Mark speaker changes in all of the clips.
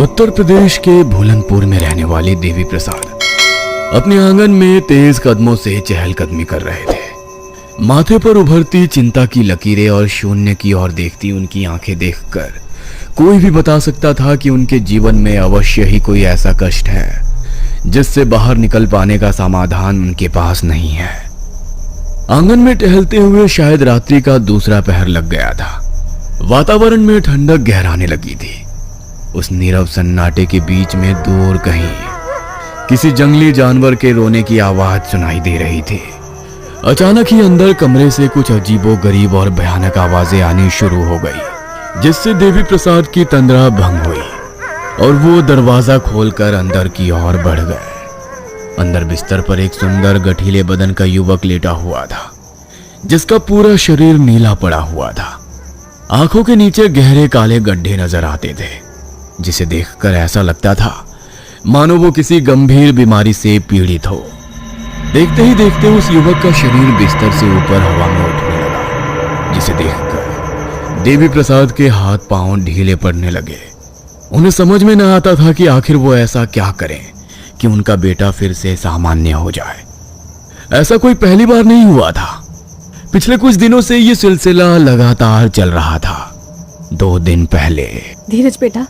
Speaker 1: उत्तर प्रदेश के भूलनपुर में रहने वाली देवी प्रसाद अपने आंगन में तेज कदमों से चहलकदमी कर रहे थे। माथे पर उभरती चिंता की लकीरें और शून्य की ओर देखती उनकी आंखें देखकर कोई भी बता सकता था कि उनके जीवन में अवश्य ही कोई ऐसा कष्ट है जिससे बाहर निकल पाने का समाधान उनके पास नहीं है। आंगन में टहलते हुए शायद रात्रि का दूसरा पहर लग गया था। वातावरण में ठंडक गहराने लगी थी। उस नीरव सन्नाटे के बीच में दूर कहीं किसी जंगली जानवर के रोने की आवाज सुनाई दे रही थी। अचानक ही अंदर कमरे से कुछ अजीबोगरीब और भयानक आवाजें आनी शुरू हो गई, जिससे देवी प्रसाद की तंद्रा भंग हुई और वो दरवाजा खोलकर अंदर की ओर बढ़ गए। अंदर बिस्तर पर एक सुंदर गठीले बदन का युवक लेटा हुआ था, जिसका पूरा शरीर नीला पड़ा हुआ था। आंखों के नीचे गहरे काले गड्ढे नजर आते थे, जिसे देखकर ऐसा लगता था मानो वो किसी गंभीर बीमारी से पीड़ित हो। देखते ही देखते उस युवक का शरीर बिस्तर से ऊपर हवा में उठने लगा, जिसे देखकर देवी प्रसाद के हाथ पांव ढीले पड़ने लगे। उन्हें समझ में न आता था कि आखिर वो ऐसा क्या करें कि उनका बेटा फिर से सामान्य हो जाए। ऐसा कोई पहली बार नहीं हुआ था। पिछले कुछ दिनों से ये सिलसिला लगातार चल रहा था। 2 दिन पहले।
Speaker 2: धीरज बेटा,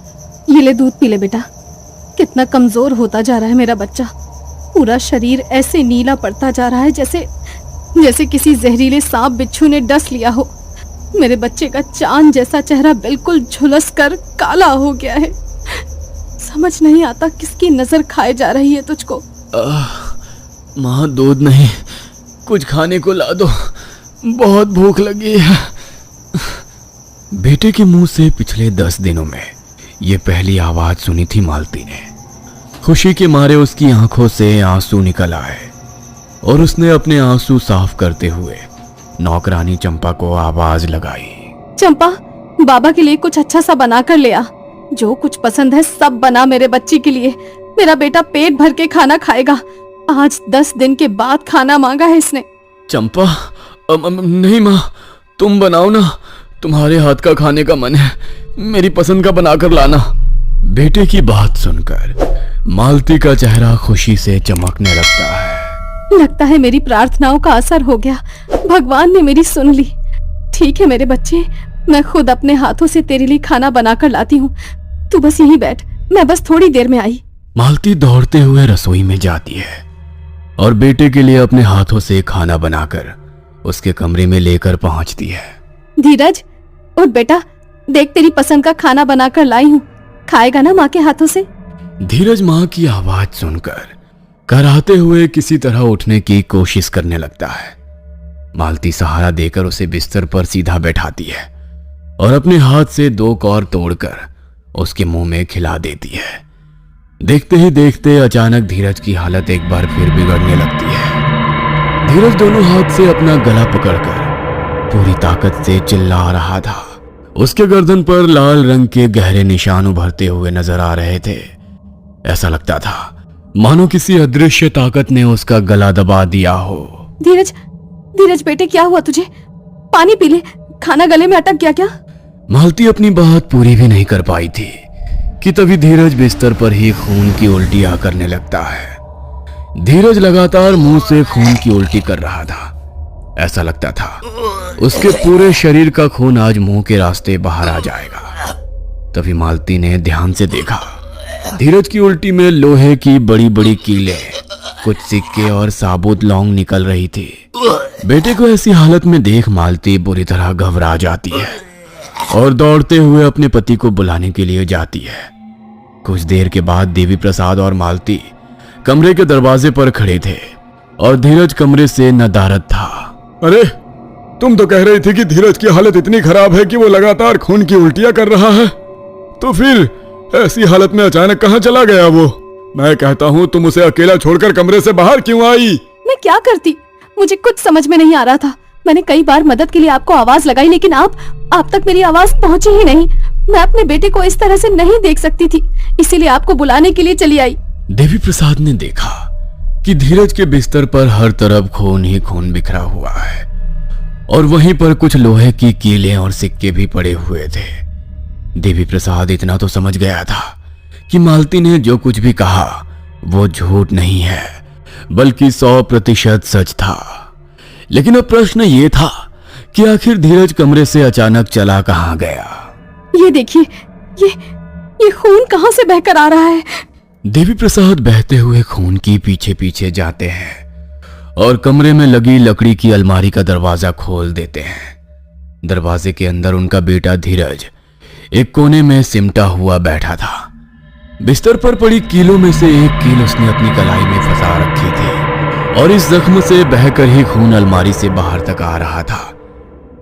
Speaker 2: ये ले दूध पी ले बेटा। कितना कमजोर होता जा रहा है मेरा बच्चा। पूरा शरीर ऐसे नीला पड़ता जा रहा है जैसे किसी जहरीले सांप बिच्छू ने डस लिया हो। मेरे बच्चे का चांद जैसा चेहरा बिल्कुल झुलस कर काला हो गया है। समझ नहीं आता किसकी नजर खाए जा रही है तुझको।
Speaker 1: माँ, दूध नहीं, कुछ खाने को ला दो, बहुत भूख लगी है। बेटे के मुंह से पिछले 10 दिनों में ये पहली आवाज सुनी थी मालती ने। खुशी के मारे उसकी आंखों से आंसू निकल आए और उसने अपने आंसू साफ करते हुए नौकरानी चंपा को आवाज लगाई।
Speaker 2: चंपा, बाबा के लिए कुछ अच्छा सा बना कर ले आ। जो कुछ पसंद है सब बना मेरे बच्चे के लिए। मेरा बेटा पेट भर के खाना खाएगा। आज 10 दिन के बाद खाना मांगा है इसने।
Speaker 1: चंपा, नहीं माँ, तुम बनाओ ना। तुम्हारे हाथ का खाने का मन है। मेरी पसंद का बनाकर लाना। बेटे की बात सुनकर मालती का चेहरा खुशी से चमकने
Speaker 2: लगता है मेरी प्रार्थनाओं का असर हो गया। भगवान ने मेरी सुन ली। ठीक है मेरे बच्चे, मैं खुद अपने हाथों से तेरे लिए खाना बनाकर लाती हूँ। तू बस यहीं बैठ, मैं बस थोड़ी देर में आई।
Speaker 1: मालती दौड़ते हुए रसोई में जाती है और बेटे के लिए अपने हाथों से खाना बनाकर उसके कमरे में लेकर पहुंचती है।
Speaker 2: धीरज, उठ बेटा, देख तेरी पसंद का खाना बनाकर लाई हूँ। खाएगा ना माँ के हाथों से?
Speaker 1: धीरज माँ की आवाज सुनकर कराहते हुए किसी तरह उठने की कोशिश करने लगता है। मालती सहारा देकर उसे बिस्तर पर सीधा बैठाती है और अपने हाथ से 2 कौर तोड़कर उसके मुंह में खिला देती है। देखते ही देखते अचानक धीरज की हालत एक बार फिर बिगड़ने लगती है। धीरज दोनों हाथ से अपना गला पकड़कर पूरी ताकत से चिल्ला रहा था। उसके गर्दन पर लाल रंग के गहरे निशान उभरते हुए नजर आ रहे थे। ऐसा लगता था मानो किसी अदृश्य ताकत ने उसका गला दबा दिया हो।
Speaker 2: धीरज बेटे, क्या हुआ तुझे? पानी पी ले, खाना गले में अटक गया क्या?
Speaker 1: मालती अपनी बात पूरी भी नहीं कर पाई थी कि तभी धीरज बिस्तर पर ही खून की उल्टियां करने लगता है। धीरज लगातार मुंह से खून की उल्टी कर रहा था। ऐसा लगता था उसके पूरे शरीर का खून आज मुंह के रास्ते बाहर आ जाएगा। तभी मालती ने ध्यान से देखा। धीरज की उल्टी में लोहे की बड़ी बड़ी कीलें, कुछ सिक्के और साबुत लौंग निकल रही थी। बेटे को ऐसी हालत में देख मालती बुरी तरह घबरा जाती है और दौड़ते हुए अपने पति को बुलाने के लिए जाती है। कुछ देर के बाद देवी प्रसाद और मालती कमरे के दरवाजे पर खड़े थे और धीरज कमरे से नदारद था।
Speaker 3: अरे, तुम तो कह रही थी कि धीरज की हालत इतनी खराब है कि वो लगातार खून की उल्टियां कर रहा है, तो फिर ऐसी हालत में अचानक कहां चला गया वो? मैं कहता हूँ तुम उसे अकेला छोड़कर कमरे से बाहर क्यों आई?
Speaker 2: मैं क्या करती, मुझे कुछ समझ में नहीं आ रहा था। मैंने कई बार मदद के लिए आपको आवाज लगाई, लेकिन आप तक मेरी आवाज पहुंची ही नहीं। मैं अपने बेटे को इस तरह से नहीं देख सकती थी, इसीलिए आपको बुलाने के लिए चली आई।
Speaker 1: देवी प्रसाद ने देखा कि धीरज के बिस्तर पर हर तरफ खून ही खून बिखरा हुआ है और वहीं पर कुछ लोहे की कीलें और सिक्के भी पड़े हुए थे। देवी प्रसाद इतना तो समझ गया था कि मालती ने जो कुछ भी कहा वो झूठ नहीं है, बल्कि 100% सच था। लेकिन अब प्रश्न ये था कि आखिर धीरज कमरे से अचानक चला कहां गया।
Speaker 2: ये देखिए, ये खून कहां से बहकर आ रहा है?
Speaker 1: देवी प्रसाद बहते हुए खून की पीछे पीछे जाते हैं और कमरे में लगी लकड़ी की अलमारी का दरवाजा खोल देते हैं। दरवाजे के अंदर उनका बेटा धीरज एक कोने में सिमटा हुआ बैठा था। बिस्तर पर पड़ी कीलों में से एक कील उसने अपनी कलाई में फंसा रखी थी और इस जख्म से बहकर ही खून अलमारी से बाहर तक आ रहा था।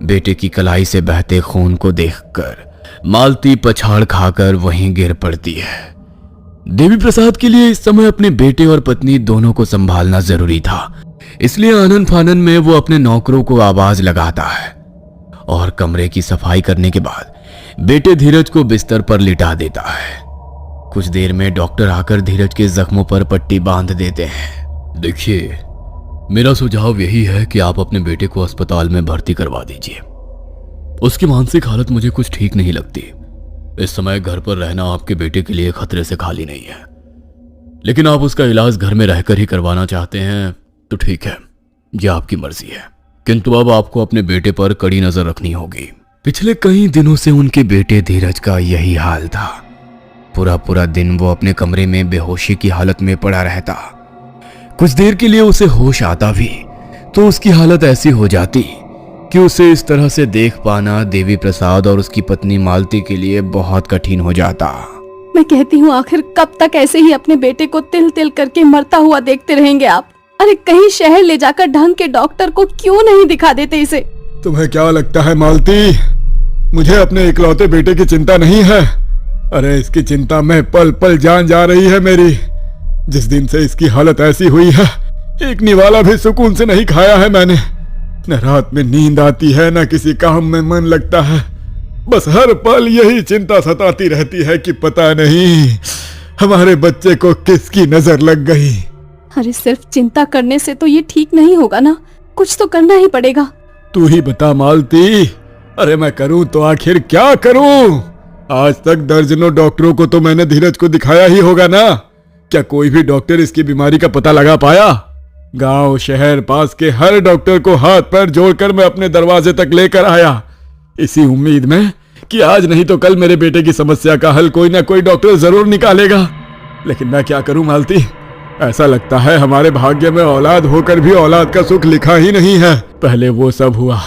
Speaker 1: बेटे की कलाई से बहते खून को देखकर मालती पछाड़ खाकर वहीं गिर पड़ती है। देवी प्रसाद के लिए इस समय अपने बेटे और पत्नी दोनों को संभालना जरूरी था, इसलिए आनन फानन में वो अपने नौकरों को आवाज लगाता है और कमरे की सफाई करने के बाद बेटे धीरज को बिस्तर पर लिटा देता है। कुछ देर में डॉक्टर आकर धीरज के जख्मों पर पट्टी बांध देते हैं। देखिए, मेरा सुझाव यही है कि आप अपने बेटे को अस्पताल में भर्ती करवा दीजिए। उसकी मानसिक हालत मुझे कुछ ठीक नहीं लगती। इस समय घर पर रहना आपके बेटे के लिए खतरे से खाली नहीं है, लेकिन आप उसका इलाज घर में रहकर ही करवाना चाहते हैं तो ठीक है, यह आपकी मर्जी है। किंतु अब आपको अपने बेटे पर कड़ी नजर रखनी होगी। पिछले कई दिनों से उनके बेटे धीरज का यही हाल था। पूरा पूरा दिन वो अपने कमरे में बेहोशी की हालत में पड़ा रहता। कुछ देर के लिए उसे होश आता भी तो उसकी हालत ऐसी हो जाती कि उसे इस तरह से देख पाना देवी प्रसाद और उसकी पत्नी मालती के लिए बहुत कठिन हो जाता।
Speaker 2: मैं कहती हूँ, आखिर कब तक ऐसे ही अपने बेटे को तिल तिल करके मरता हुआ देखते रहेंगे आप? अरे कहीं शहर ले जाकर ढंग के डॉक्टर को क्यों नहीं दिखा देते इसे?
Speaker 3: तुम्हें क्या लगता है मालती, मुझे अपने इकलौते बेटे की चिंता नहीं है? अरे इसकी चिंता में पल पल जान जा रही है मेरी। जिस दिन से इसकी हालत ऐसी हुई है, एक निवाला भी सुकून से नहीं खाया है मैंने। न रात में नींद आती है, न किसी काम में मन लगता है। बस हर पल यही चिंता सताती रहती है कि पता नहीं हमारे बच्चे को किसकी नजर लग गई।
Speaker 2: अरे सिर्फ चिंता करने से तो ये ठीक नहीं होगा ना, कुछ तो करना ही पड़ेगा।
Speaker 3: तू ही बता मालती, अरे मैं करूं तो आखिर क्या करूं? आज तक दर्जनों डॉक्टरों को तो मैंने धीरज को दिखाया ही होगा ना। क्या कोई भी डॉक्टर इसकी बीमारी का पता लगा पाया? गांव शहर पास के हर डॉक्टर को हाथ पैर जोड़कर मैं अपने दरवाजे तक लेकर आया, इसी उम्मीद में कि आज नहीं तो कल मेरे बेटे की समस्या का हल कोई ना कोई डॉक्टर जरूर निकालेगा। लेकिन मैं क्या करूं मालती, ऐसा लगता है हमारे भाग्य में औलाद होकर भी औलाद का सुख लिखा ही नहीं है। पहले वो सब हुआ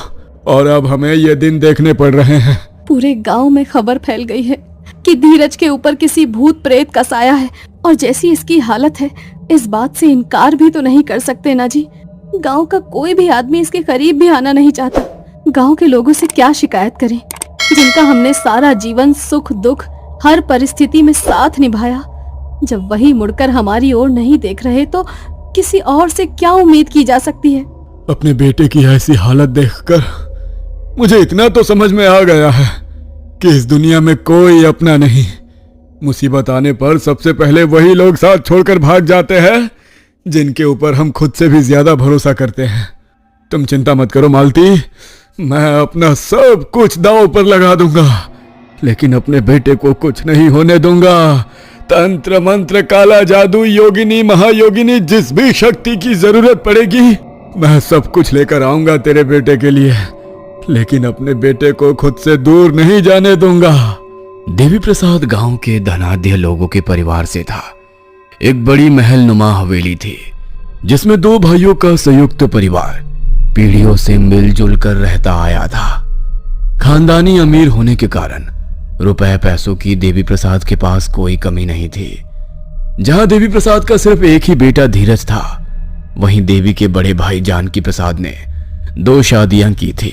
Speaker 3: और अब हमें ये दिन देखने पड़ रहे हैं।
Speaker 2: पूरे गांव में खबर फैल गई है कि धीरज के ऊपर किसी भूत प्रेत का साया है, और जैसी इसकी हालत है इस बात से इनकार भी तो नहीं कर सकते ना जी। गांव का कोई भी आदमी इसके करीब भी आना नहीं चाहता। गांव के लोगों से क्या शिकायत करें, जिनका हमने सारा जीवन सुख दुख हर परिस्थिति में साथ निभाया। जब वही मुड़कर हमारी ओर नहीं देख रहे तो किसी और से क्या उम्मीद की जा सकती है?
Speaker 3: अपने बेटे की ऐसी हालत देखकर मुझे इतना तो समझ में आ गया है कि इस दुनिया में कोई अपना नहीं। मुसीबत आने पर सबसे पहले वही लोग साथ छोड़कर भाग जाते हैं जिनके ऊपर हम खुद से भी ज्यादा भरोसा करते हैं। तुम चिंता मत करो मालती, मैं अपना सब कुछ दांव पर लगा दूंगा, लेकिन अपने बेटे को कुछ नहीं होने दूंगा। तंत्र मंत्र काला जादू योगिनी महायोगिनी जिस भी शक्ति की जरूरत पड़ेगी मैं सब कुछ लेकर आऊंगा तेरे बेटे के लिए, लेकिन अपने बेटे को खुद से दूर नहीं जाने दूंगा।
Speaker 1: देवी प्रसाद गांव के धनाढ्य लोगों के परिवार से था। एक बड़ी महल नुमा हवेली थी जिसमें दो भाइयों का संयुक्त परिवार पीढ़ियों से मिलजुल कर रहता आया था। खानदानी अमीर होने के कारण रुपए पैसों की देवी प्रसाद के पास कोई कमी नहीं थी। जहां देवी प्रसाद का सिर्फ एक ही बेटा धीरज था, वहीं देवी के बड़े भाई जानकी प्रसाद ने 2 शादियां की थी।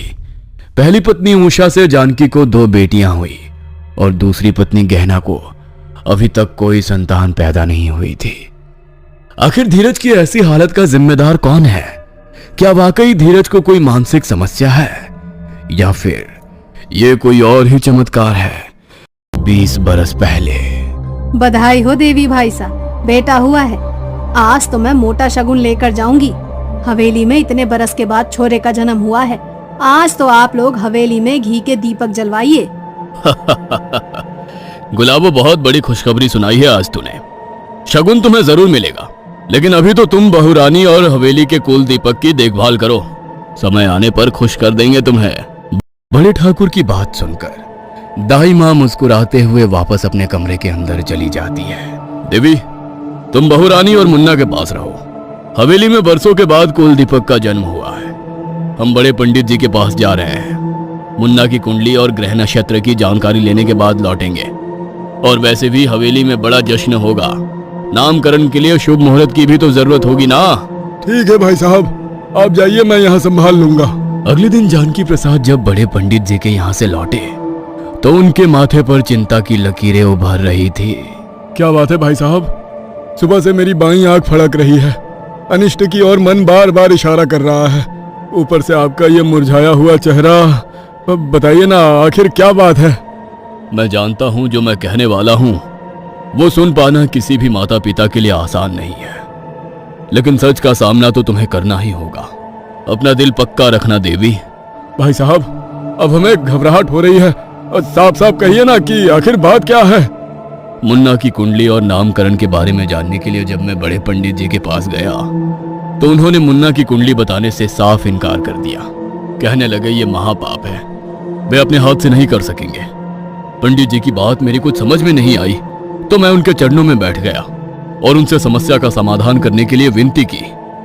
Speaker 1: पहली पत्नी उषा से जानकी को 2 बेटियां हुई और दूसरी पत्नी गहना को अभी तक कोई संतान पैदा नहीं हुई थी। आखिर धीरज की ऐसी हालत का जिम्मेदार कौन है? क्या वाकई धीरज को कोई मानसिक समस्या है या फिर ये कोई और ही चमत्कार है? 20 बरस पहले।
Speaker 2: बधाई हो देवी भाई साहब, बेटा हुआ है। आज तो मैं मोटा शगुन लेकर जाऊंगी। हवेली में इतने बरस के बाद छोरे का जन्म हुआ है। आज तो आप लोग हवेली में घी के दीपक जलवाइए।
Speaker 1: गुलाबो, बहुत बड़ी खुशखबरी सुनाई है आज तूने। शगुन तुम्हें जरूर मिलेगा, लेकिन अभी तो तुम बहुरानी और हवेली के कुल दीपक की देखभाल करो। समय आने पर खुश कर देंगे तुम्हें। बड़े ठाकुर की बात सुनकर दाई माँ मुस्कुराते हुए वापस अपने कमरे के अंदर चली जाती है। देवी, तुम बहुरानी और मुन्ना के पास रहो। हवेली में बरसों के बाद कुल दीपक का जन्म हुआ है। हम बड़े पंडित जी के पास जा रहे हैं। मुन्ना की कुंडली और ग्रह नक्षत्र की जानकारी लेने के बाद लौटेंगे। और वैसे भी हवेली में बड़ा जश्न होगा। नामकरण के लिए शुभ मुहूर्त की भी तो जरूरत होगी ना।
Speaker 3: ठीक है भाई साहब, आप जाइए, मैं यहाँ संभाल लूंगा।
Speaker 1: अगले दिन जानकी प्रसाद जब बड़े पंडित जी के यहाँ से लौटे तो उनके माथे पर चिंता की लकीरें उभर रही थी।
Speaker 3: क्या बात है भाई साहब, सुबह से मेरी बाईं आंख फड़क रही है। अनिष्ट की ओर मन बार बार इशारा कर रहा है। ऊपर से आपका ये मुरझाया हुआ चेहरा। बताइए ना, आखिर क्या बात है?
Speaker 1: मैं जानता हूँ जो मैं कहने वाला हूँ वो सुन पाना किसी भी माता पिता के लिए आसान नहीं है, लेकिन सच का सामना तो तुम्हें करना ही होगा। अपना दिल पक्का रखना देवी।
Speaker 3: भाई साहब, अब हमें घबराहट हो रही है। साफ साफ कहिए ना कि आखिर बात क्या है।
Speaker 1: मुन्ना की कुंडली और नामकरण के बारे में जानने के लिए जब मैं बड़े पंडित जी के पास गया तो उन्होंने मुन्ना की कुंडली बताने से साफ इनकार कर दिया। कहने लगे ये महापाप है, वे अपने हाथ से नहीं कर सकेंगे। पंडित जी की बात मेरी कुछ समझ में नहीं आई तो मैं उनके चरणों में बैठ गया और उनसे समस्या का समाधान करने के लिए विनती की।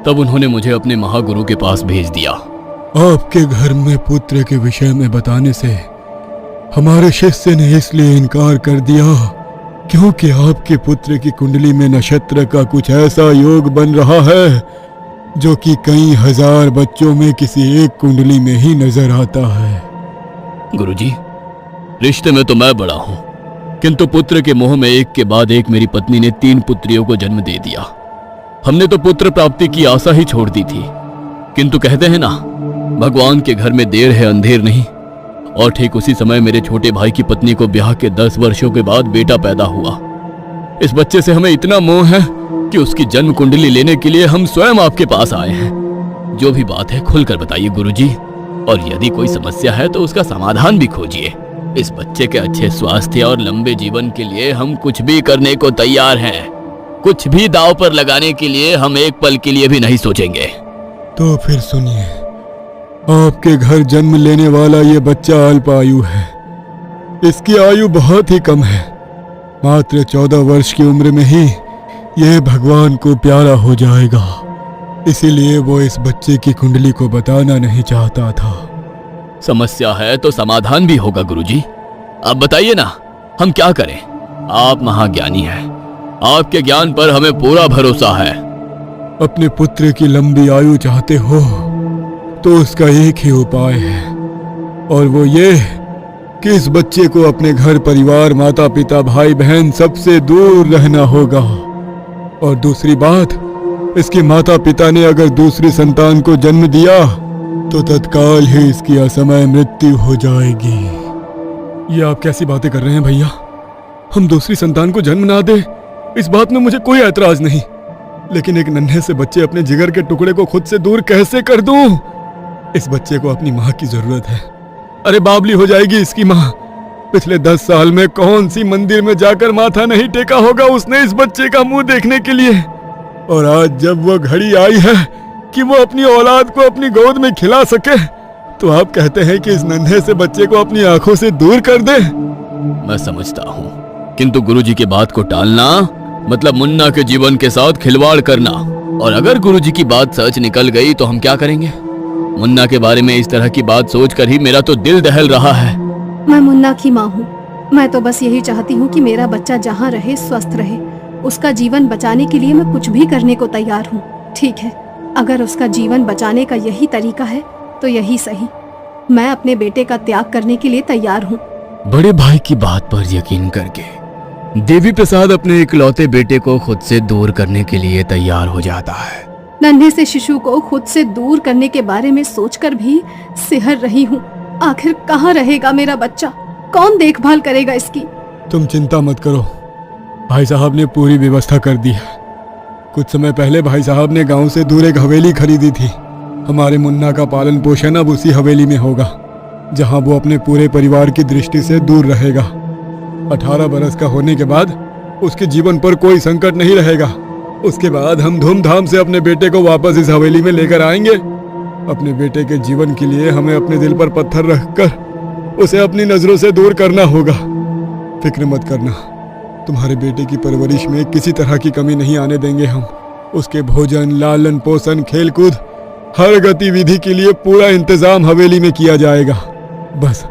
Speaker 1: तब उन्होंने मुझे अपने महागुरु के पास भेज दिया।
Speaker 3: आपके घर में पुत्र के विषय में बताने से हमारे शिष्य ने इसलिए इनकार कर दिया क्योंकि आपके पुत्र की कुंडली में नक्षत्र का कुछ ऐसा योग बन रहा है जो कि कई हजार बच्चों में किसी एक कुंडली में ही नजर आता है।
Speaker 1: गुरुजी, रिश्ते में तो मैं बड़ा हूं, किंतु पुत्र के मोह में एक के बाद एक मेरी पत्नी ने 3 पुत्रियों को जन्म दे दिया। हमने तो पुत्र प्राप्ति की आशा ही छोड़ दी थी, किंतु कहते हैं ना, भगवान के घर में देर है अंधेर नहीं। और ठीक उसी समय मेरे छोटे भाई की पत्नी को ब्याह के 10 वर्षों के बाद बेटा पैदा हुआ। इस बच्चे से हमें इतना मोह है कि उसकी जन्म कुंडली लेने के लिए हम स्वयं आपके पास आए हैं। जो भी बात है खुलकर बताइए गुरुजी, और यदि कोई समस्या है तो उसका समाधान भी खोजिए। इस बच्चे के अच्छे स्वास्थ्य और लंबे जीवन के लिए हम कुछ भी करने को तैयार हैं। कुछ भी दांव पर लगाने के लिए हम एक पल के लिए भी नहीं सोचेंगे।
Speaker 3: तो फिर सुनिए, आपके घर जन्म लेने वाला ये बच्चा अल्प आयु है। इसकी आयु बहुत ही कम है। मात्र 14 वर्ष की उम्र में ही यह भगवान को प्यारा हो जाएगा। इसीलिए वो इस बच्चे की कुंडली को बताना नहीं चाहता था।
Speaker 1: समस्या है तो समाधान भी होगा गुरुजी। अब बताइए ना, हम क्या करें? आप महाज्ञानी हैं, आपके ज्ञान पर हमें पूरा भरोसा है।
Speaker 3: अपने पुत्र की लंबी आयु चाहते हो तो उसका एक ही उपाय है, और वो ये कि इस बच्चे को अपने घर परिवार, माता पिता, भाई बहन सबसे दूर रहना होगा। और दूसरी बात, इसके माता पिता ने अगर दूसरी संतान को जन्म दिया तो तत्काल ही इसकी असमय मृत्यु हो जाएगी। ये आप कैसी बातें कर रहे हैं भैया? हम दूसरी संतान को जन्म ना दे, इस बात में मुझे कोई ऐतराज नहीं, लेकिन एक नन्हे से बच्चे अपने जिगर के टुकड़े को खुद से दूर कैसे कर दूं? इस बच्चे को अपनी माँ की जरूरत है। अरे बावली हो जाएगी इसकी माँ। पिछले 10 साल में कौन सी मंदिर में जाकर माथा नहीं टेका होगा उसने इस बच्चे का मुंह देखने के लिए। और आज जब वो घड़ी आई है कि वो अपनी औलाद को अपनी गोद में खिला सके, तो आप कहते हैं कि इस नन्हे से बच्चे को अपनी आंखों से दूर कर दे।
Speaker 1: मैं समझता हूँ, किंतु गुरुजी की बात को टालना मतलब मुन्ना के जीवन के साथ खिलवाड़ करना। और अगर गुरुजी की बात सच निकल गई तो हम क्या करेंगे? मुन्ना के बारे में इस तरह की बात सोचकर ही मेरा तो दिल दहल रहा है।
Speaker 2: मैं मुन्ना की माँ हूँ। मैं तो बस यही चाहती हूँ कि मेरा बच्चा जहाँ रहे स्वस्थ रहे। उसका जीवन बचाने के लिए मैं कुछ भी करने को तैयार हूँ। ठीक है, अगर उसका जीवन बचाने का यही तरीका है तो यही सही। मैं अपने बेटे का त्याग करने के लिए तैयार हूँ।
Speaker 1: बड़े भाई की बात पर यकीन करके देवी प्रसाद अपने इकलौते बेटे को खुद से दूर करने के लिए तैयार हो जाता है।
Speaker 2: नन्हे से शिशु को खुद से दूर करने के बारे में सोचकर भी सिहर रही हूँ। आखिर कहाँ रहेगा मेरा बच्चा? कौन देखभाल करेगा इसकी?
Speaker 3: तुम चिंता मत करो, भाई साहब ने पूरी व्यवस्था कर दी है। कुछ समय पहले भाई साहब ने गांव से दूर एक हवेली खरीदी थी। हमारे मुन्ना का पालन पोषण अब उसी हवेली में होगा, जहां वो अपने पूरे परिवार की दृष्टि से दूर रहेगा। 18 बरस का होने के बाद उसके जीवन पर कोई संकट नहीं रहेगा। उसके बाद हम धूमधाम से अपने बेटे को वापस इस हवेली में लेकर आएंगे। अपने बेटे के जीवन के लिए हमें अपने दिल पर पत्थर रखकर उसे अपनी नजरों से दूर करना होगा। फिक्र मत करना, तुम्हारे बेटे की परवरिश में किसी तरह की कमी नहीं आने देंगे हम। उसके भोजन, लालन पोषण, खेलकूद, हर गतिविधि के लिए पूरा इंतजाम हवेली में किया जाएगा। बस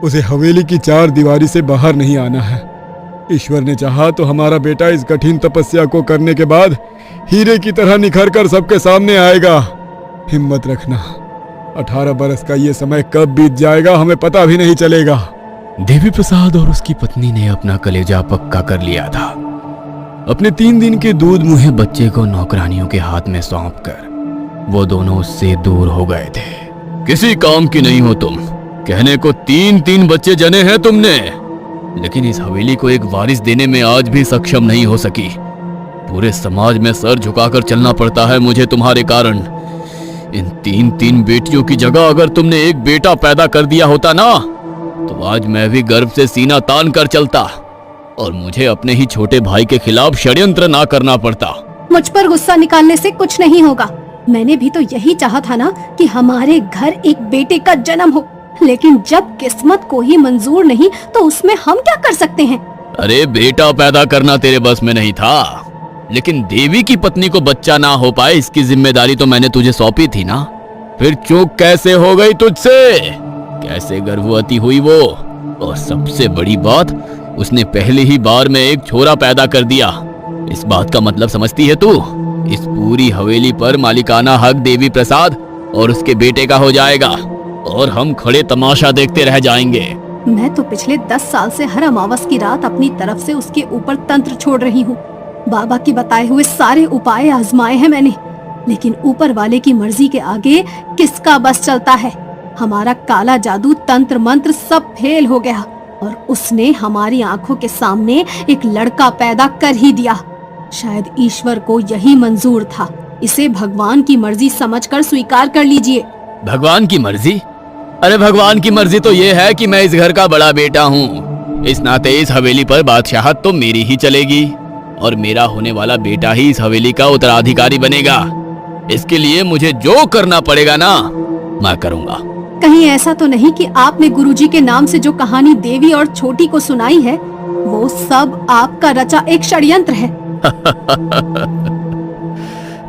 Speaker 3: उसे हवेली की 4 दीवारी से बाहर नहीं आना है। ईश्वर ने चाहा तो हमारा बेटा इस कठिन तपस्या को करने के बाद हीरे की तरह निखर कर सबके सामने आएगा। हिम्मत रखना, 18 बरस का ये समय कब बीत जाएगा हमें पता भी नहीं चलेगा।
Speaker 1: देवी प्रसाद और उसकी पत्नी ने अपना कलेजा पक्का कर लिया था। अपने 3 दिन के दूध मुहे बच्चे को नौकरानियों के हाथ में सौंपकर वो दोनों उससे दूर हो गए थे। किसी काम की नहीं हो तुम, कहने को 3 बच्चे जने हैं तुमने, लेकिन इस हवेली को एक वारिस देने में आज भी सक्षम नहीं हो सकी। पूरे समाज में सर झुकाकर चलना पड़ता है मुझे तुम्हारे कारण। इन 3 बेटियों की जगह अगर तुमने एक बेटा पैदा कर दिया होता ना, तो आज मैं भी गर्व से सीना तान कर चलता और मुझे अपने ही छोटे भाई के खिलाफ षड्यंत्र ना करना पड़ता।
Speaker 2: मुझ पर गुस्सा निकालने से कुछ नहीं होगा। मैंने भी तो यही चाहा था ना कि हमारे घर एक बेटे का जन्म हो, लेकिन जब किस्मत को ही मंजूर नहीं तो उसमें हम क्या कर सकते हैं।
Speaker 1: अरे बेटा पैदा करना तेरे बस में नहीं था, लेकिन देवी की पत्नी को बच्चा ना हो पाए इसकी जिम्मेदारी तो मैंने तुझे सौंपी थी ना। फिर चूक कैसे हो गई तुझसे? कैसे गर्भवती हुई वो? और सबसे बड़ी बात, उसने पहले ही बार में एक छोरा पैदा कर दिया। इस बात का मतलब समझती है तू? इस पूरी हवेली पर मालिकाना हक देवी प्रसाद और उसके बेटे का हो जाएगा और हम खड़े तमाशा देखते रह जाएंगे।
Speaker 2: मैं तो पिछले 10 साल से हर अमावस की रात अपनी तरफ से उसके ऊपर तंत्र छोड़ रही हूँ। बाबा के बताए हुए सारे उपाय आजमाए हैं मैंने, लेकिन ऊपर वाले की मर्जी के आगे किसका बस चलता है। हमारा काला जादू, तंत्र मंत्र सब फेल हो गया और उसने हमारी आंखों के सामने एक लड़का पैदा कर ही दिया। शायद ईश्वर को यही मंजूर था। इसे भगवान की मर्जी समझकर स्वीकार कर लीजिए।
Speaker 1: भगवान की मर्जी? अरे भगवान की मर्जी तो ये है कि मैं इस घर का बड़ा बेटा हूँ। इस नाते इस हवेली पर बादशाहत तो मेरी ही चलेगी और मेरा होने वाला बेटा ही इस हवेली का उत्तराधिकारी बनेगा। इसके लिए मुझे जो करना पड़ेगा ना, मैं करूँगा।
Speaker 2: कहीं ऐसा तो नहीं कि आपने गुरुजी के नाम से जो कहानी देवी और छोटी को सुनाई है वो सब आपका रचा एक षड्यंत्र है?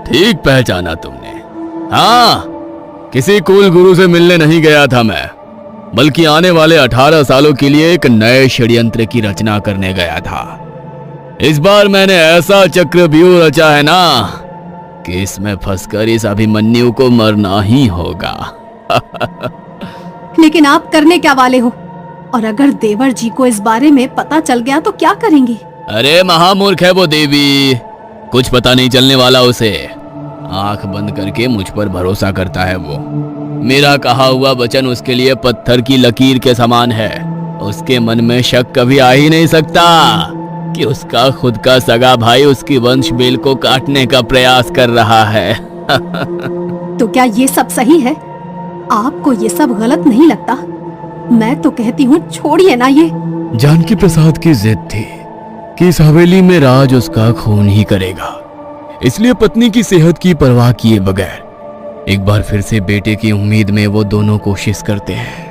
Speaker 1: ठीक पहचाना तुमने। हाँ, किसी कुल गुरु से मिलने नहीं गया था मैं, बल्कि आने वाले 18 सालों के लिए एक नए षड्यंत्र की रचना करने गया था। इस बार मैंने ऐसा चक्रव्यूह रचा है ना कि इसमें फंसकर इस अभिमन्यु को मरना ही होगा।
Speaker 2: लेकिन आप करने क्या वाले हो? और अगर देवर जी को इस बारे में पता चल गया तो क्या करेंगे?
Speaker 1: अरे महामूर्ख है वो देवी, कुछ पता नहीं चलने वाला उसे। आंख बंद करके मुझ पर भरोसा करता है वो। मेरा कहा हुआ वचन उसके लिए पत्थर की लकीर के समान है। उसके मन में शक कभी आ ही नहीं सकता कि उसका खुद का सगा भाई उसकी वंश बेल को काटने का प्रयास कर रहा है।
Speaker 2: तो क्या ये सब सही है? आपको ये सब गलत नहीं लगता? मैं तो कहती हूँ छोड़िए ना ये।
Speaker 1: जानकी प्रसाद की जिद थी कि इस हवेली में राज उसका खून ही करेगा, इसलिए पत्नी की सेहत की परवाह किए बगैर एक बार फिर से बेटे की उम्मीद में वो दोनों कोशिश करते हैं।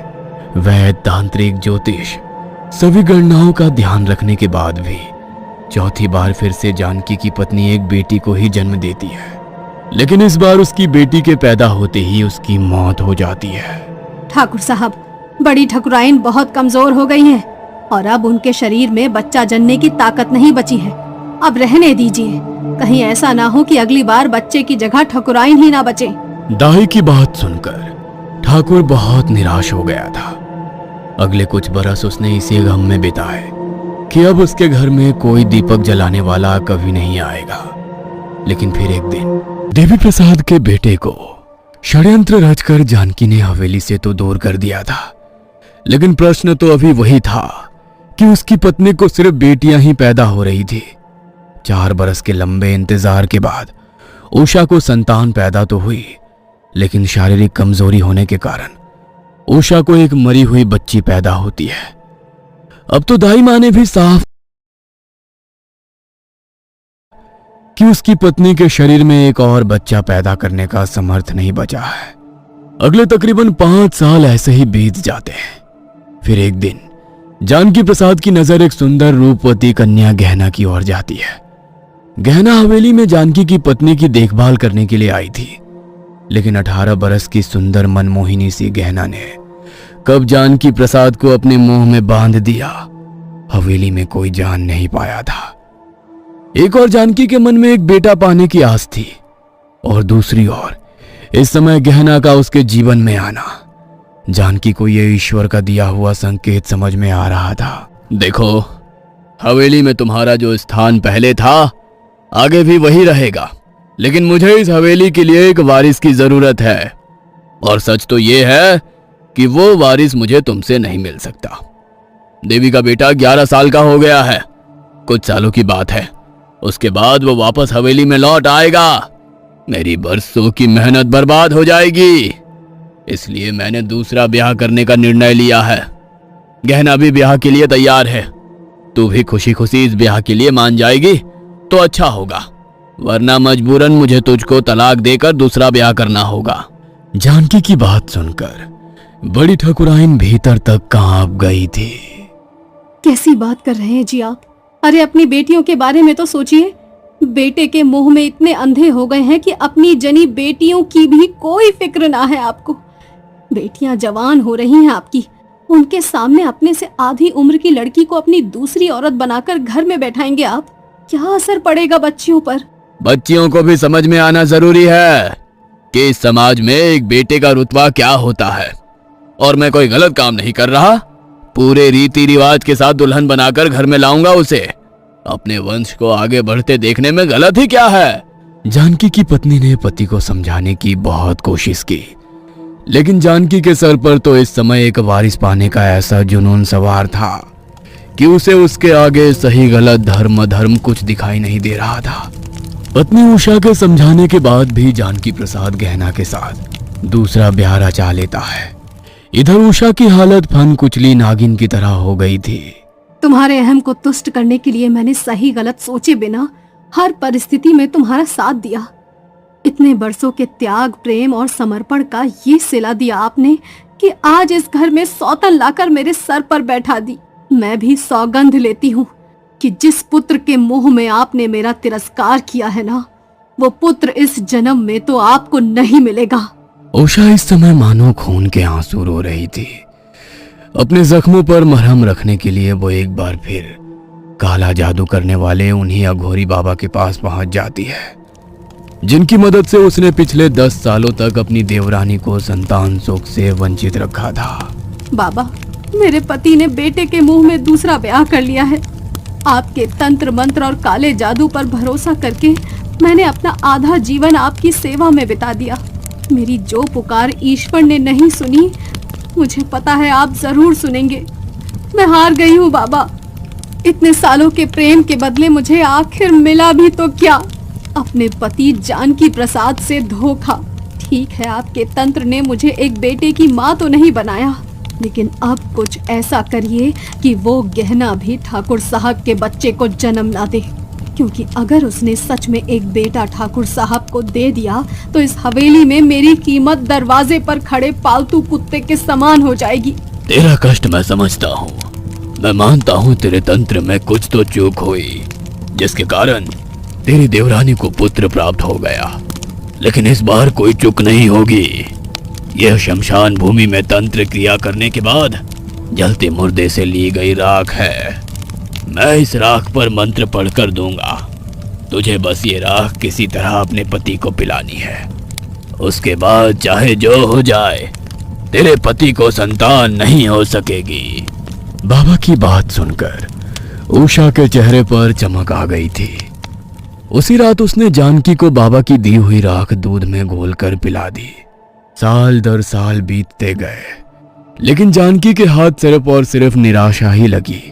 Speaker 1: वैद, तांत्रिक, ज्योतिष सभी गणनाओं का ध्यान रखने के बाद भी चौथी बार फिर से जानकी की पत्नी एक बेटी को ही जन्म देती है, लेकिन इस बार उसकी बेटी के पैदा होते ही उसकी मौत हो जाती है।
Speaker 2: ठाकुर साहब, बड़ी ठकुराइन बहुत कमजोर हो गई हैं और अब उनके शरीर में बच्चा जनने की ताकत नहीं बची है। अब रहने दीजिए, कहीं ऐसा ना हो कि अगली बार बच्चे की जगह ठकुराइन ही ना बचे।
Speaker 1: दाई की बात सुनकर ठाकुर बहुत निराश हो गया था। अगले कुछ बरस उसने इसी गम में बिताए कि अब उसके घर में कोई दीपक जलाने वाला कभी नहीं आएगा। लेकिन फिर एक दिन देवी प्रसाद के बेटे को षड्यंत्र रचकर जानकी ने हवेली से तो दूर कर दिया था, लेकिन प्रश्न तो अभी वही था कि उसकी पत्नी को सिर्फ बेटियां ही पैदा हो रही थी। 4 बरस के लंबे इंतजार के बाद उषा को संतान पैदा तो हुई, लेकिन शारीरिक कमजोरी होने के कारण उषा को एक मरी हुई बच्ची पैदा होती है। अब तो दाई माँ ने भी साफ कि उसकी पत्नी के शरीर में एक और बच्चा पैदा करने का समर्थ नहीं बचा है। अगले तकरीबन 5 साल ऐसे ही बीत जाते हैं। फिर एक दिन जानकी प्रसाद की नजर एक सुंदर रूपवती कन्या गहना की ओर जाती है। गहना हवेली में जानकी की पत्नी की देखभाल करने के लिए आई थी, लेकिन 18 बरस की सुंदर मनमोहिनी सी गहना ने कब जानकी प्रसाद को अपने मुंह में बांध दिया, हवेली में कोई जान नहीं पाया था। एक और जानकी के मन में एक बेटा पाने की आस थी, और दूसरी ओर इस समय गहना का उसके जीवन में आना। जानकी को यह ईश्वर का दिया हुआ संकेत समझ में आ रहा था। देखो, हवेली में तुम्हारा जो स्थान पहले था आगे भी वही रहेगा, लेकिन मुझे इस हवेली के लिए एक वारिस की जरूरत है, और सच तो यह है कि वो वारिस मुझे तुमसे नहीं मिल सकता। देवी का बेटा 11 साल का हो गया है, कुछ सालों की बात है, उसके बाद वो वापस हवेली में लौट आएगा। मेरी बरसों की मेहनत बर्बाद हो जाएगी, इसलिए मैंने दूसरा ब्याह करने का निर्णय लिया है। गहना भी ब्याह के लिए तैयार है, तू भी खुशी खुशी इस ब्याह के लिए मान जाएगी तो अच्छा होगा, वरना मजबूरन मुझे तुझको तलाक देकर दूसरा ब्याह करना होगा। जानकी की बात सुनकर बड़ी ठकुराइन भीतर तक कांप गई थी।
Speaker 2: कैसी बात कर रहे हैं जी आप? अरे अपनी बेटियों के बारे में तो सोचिए। बेटे के मुंह में इतने अंधे हो गए हैं कि अपनी जनी बेटियों की भी कोई फिक्र ना है आपको। बेटियां जवान हो रही हैं आपकी, उनके सामने अपने से आधी उम्र की लड़की को अपनी दूसरी औरत बनाकर घर में बैठाएंगे आप? क्या असर पड़ेगा बच्चियों पर?
Speaker 1: बच्चियों को भी समझ में आना जरूरी है कि इस समाज में एक बेटे का रुतबा क्या होता है। और मैं कोई गलत काम नहीं कर रहा, पूरे रीति रिवाज के साथ दुल्हन बनाकर घर में लाऊंगा उसे। अपने वंश को आगे बढ़ते देखने में गलत ही क्या है। जानकी की पत्नी ने पति को समझाने की बहुत कोशिश की, लेकिन जानकी के सर पर तो इस समय एक वारिस पाने का ऐसा जुनून सवार था कि उसे उसके आगे सही गलत धर्म कुछ दिखाई नहीं दे रहा था। पत्नी उषा के समझाने के बाद भी जानकी प्रसाद गहना के साथ दूसरा ब्याह रचा लेता है। इधर उषा की हालत फन कुचली नागिन की तरह हो गई थी।
Speaker 2: तुम्हारे अहम को तुष्ट करने के लिए मैंने सही गलत सोचे बिना हर परिस्थिति में तुम्हारा साथ दिया। इतने बरसों के त्याग, प्रेम और समर्पण का ये सिला दिया आपने कि आज इस घर में सौतन लाकर मेरे सर पर बैठा दी। मैं भी सौगंध लेती हूँ कि जिस पुत्र के मुंह में आपने मेरा तिरस्कार किया है ना, वो पुत्र इस जन्म में तो आपको नहीं मिलेगा।
Speaker 1: उषा इस समय मानो खून के आंसू रो रही थी। अपने जख्मों पर मरहम रखने के लिए वो एक बार फिर काला जादू करने वाले उन्हीं अघोरी बाबा के पास पहुंच जाती है, जिनकी मदद से उसने पिछले 10 सालों तक अपनी देवरानी को संतान सुख से वंचित रखा था।
Speaker 2: बाबा, मेरे पति ने बेटे के मुंह में दूसरा ब्याह कर लिया है। आपके तंत्र मंत्र और काले जादू पर भरोसा करके मैंने अपना आधा जीवन आपकी सेवा में बिता दिया। मेरी जो पुकार ईश्वर ने नहीं सुनी, मुझे पता है आप जरूर सुनेंगे। मैं हार गई हूँ बाबा। इतने सालों के प्रेम के बदले मुझे आखिर मिला भी तो क्या? अपने पति जानकी प्रसाद से धोखा। ठीक है, आपके तंत्र ने मुझे एक बेटे की माँ तो नहीं बनाया, लेकिन अब कुछ ऐसा करिए कि वो गहना भी ठाकुर साहब के बच्चे को जन्म ना दे, क्योंकि अगर उसने सच में एक बेटा ठाकुर साहब को दे दिया तो इस हवेली में मेरी कीमत दरवाजे पर खड़े पालतू कुत्ते के समान हो जाएगी।
Speaker 1: तेरा कष्ट मैं समझता हूँ। मैं मानता हूँ तेरे तंत्र में कुछ तो चूक हुई, जिसके कारण तेरी देवरानी को पुत्र प्राप्त हो गया, लेकिन इस बार कोई चूक नहीं होगी। यह शमशान भूमि में तंत्र क्रिया करने के बाद जलते मुर्दे से ली गई राख है। मैं इस राख पर मंत्र पढ़कर दूंगा। तुझे बस ये राख किसी तरह अपने पति को पिलानी है। उसके बाद चाहे जो हो जाए, तेरे पति को संतान नहीं हो सकेगी। बाबा की बात सुनकर उषा के चेहरे पर चमक आ गई थी। उसी रात उसने जानकी को बाबा की दी हुई राख दूध में घोलकर पिला दी। साल दर साल बीतते गए, लेकिन जानकी के हाथ सिर्फ और सिर्फ निराशा ही लगी।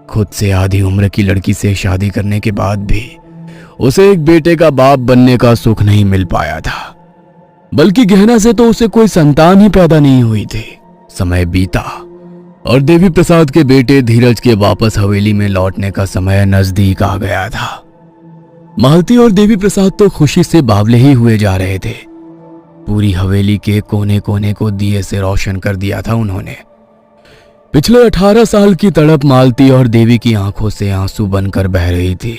Speaker 1: खुद से आधी उम्र की लड़की से शादी करने के बाद भी उसे एक बेटे का बाप बनने का सुख नहीं मिल पाया था, बल्कि गहना से तो उसे कोई संतान ही पैदा नहीं हुई थी। समय बीता और देवी प्रसाद के बेटे धीरज के वापस हवेली में लौटने का समय नजदीक आ गया था। मालती और देवी प्रसाद तो खुशी से बावले ही हुए जा रहे थे। पूरी हवेली के कोने कोने को दिए से रोशन कर दिया था उन्होंने। पिछले 18 साल की तड़प मालती और देवी की आंखों से आंसू बनकर बह रही थी।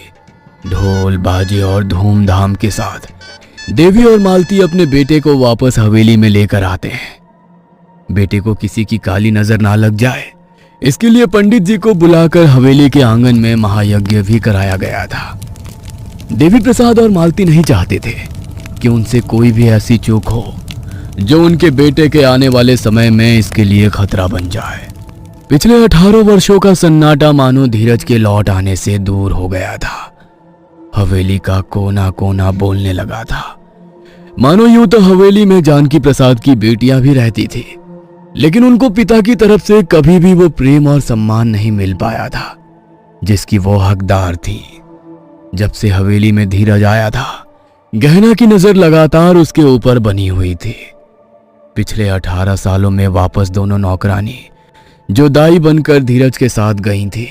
Speaker 1: ढोल बाजे और धूमधाम के साथ देवी और मालती अपने बेटे को वापस हवेली में लेकर आते हैं। बेटे को किसी की काली नजर ना लग जाए, इसके लिए पंडित जी को बुलाकर हवेली के आंगन में महायज्ञ भी कराया गया था। देवी प्रसाद और मालती नहीं चाहते थे कि उनसे कोई भी ऐसी चूक हो जो उनके बेटे के आने वाले समय में इसके लिए खतरा बन जाए। पिछले 18 वर्षों का सन्नाटा मानो धीरज के लौट आने से दूर हो गया था। हवेली का कोना कोना बोलने लगा था। मानो यूं तो हवेली में जानकी प्रसाद की बेटियां भी रहती थी, लेकिन उनको पिता की तरफ से कभी भी वो प्रेम और सम्मान नहीं मिल पाया था जिसकी वो हकदार थी। जब से हवेली में धीरज आया था, गहना की नजर लगातार उसके ऊपर बनी हुई थी। पिछले 18 सालों में वापस दोनों नौकरानी जो दाई बनकर धीरज के साथ गई थी,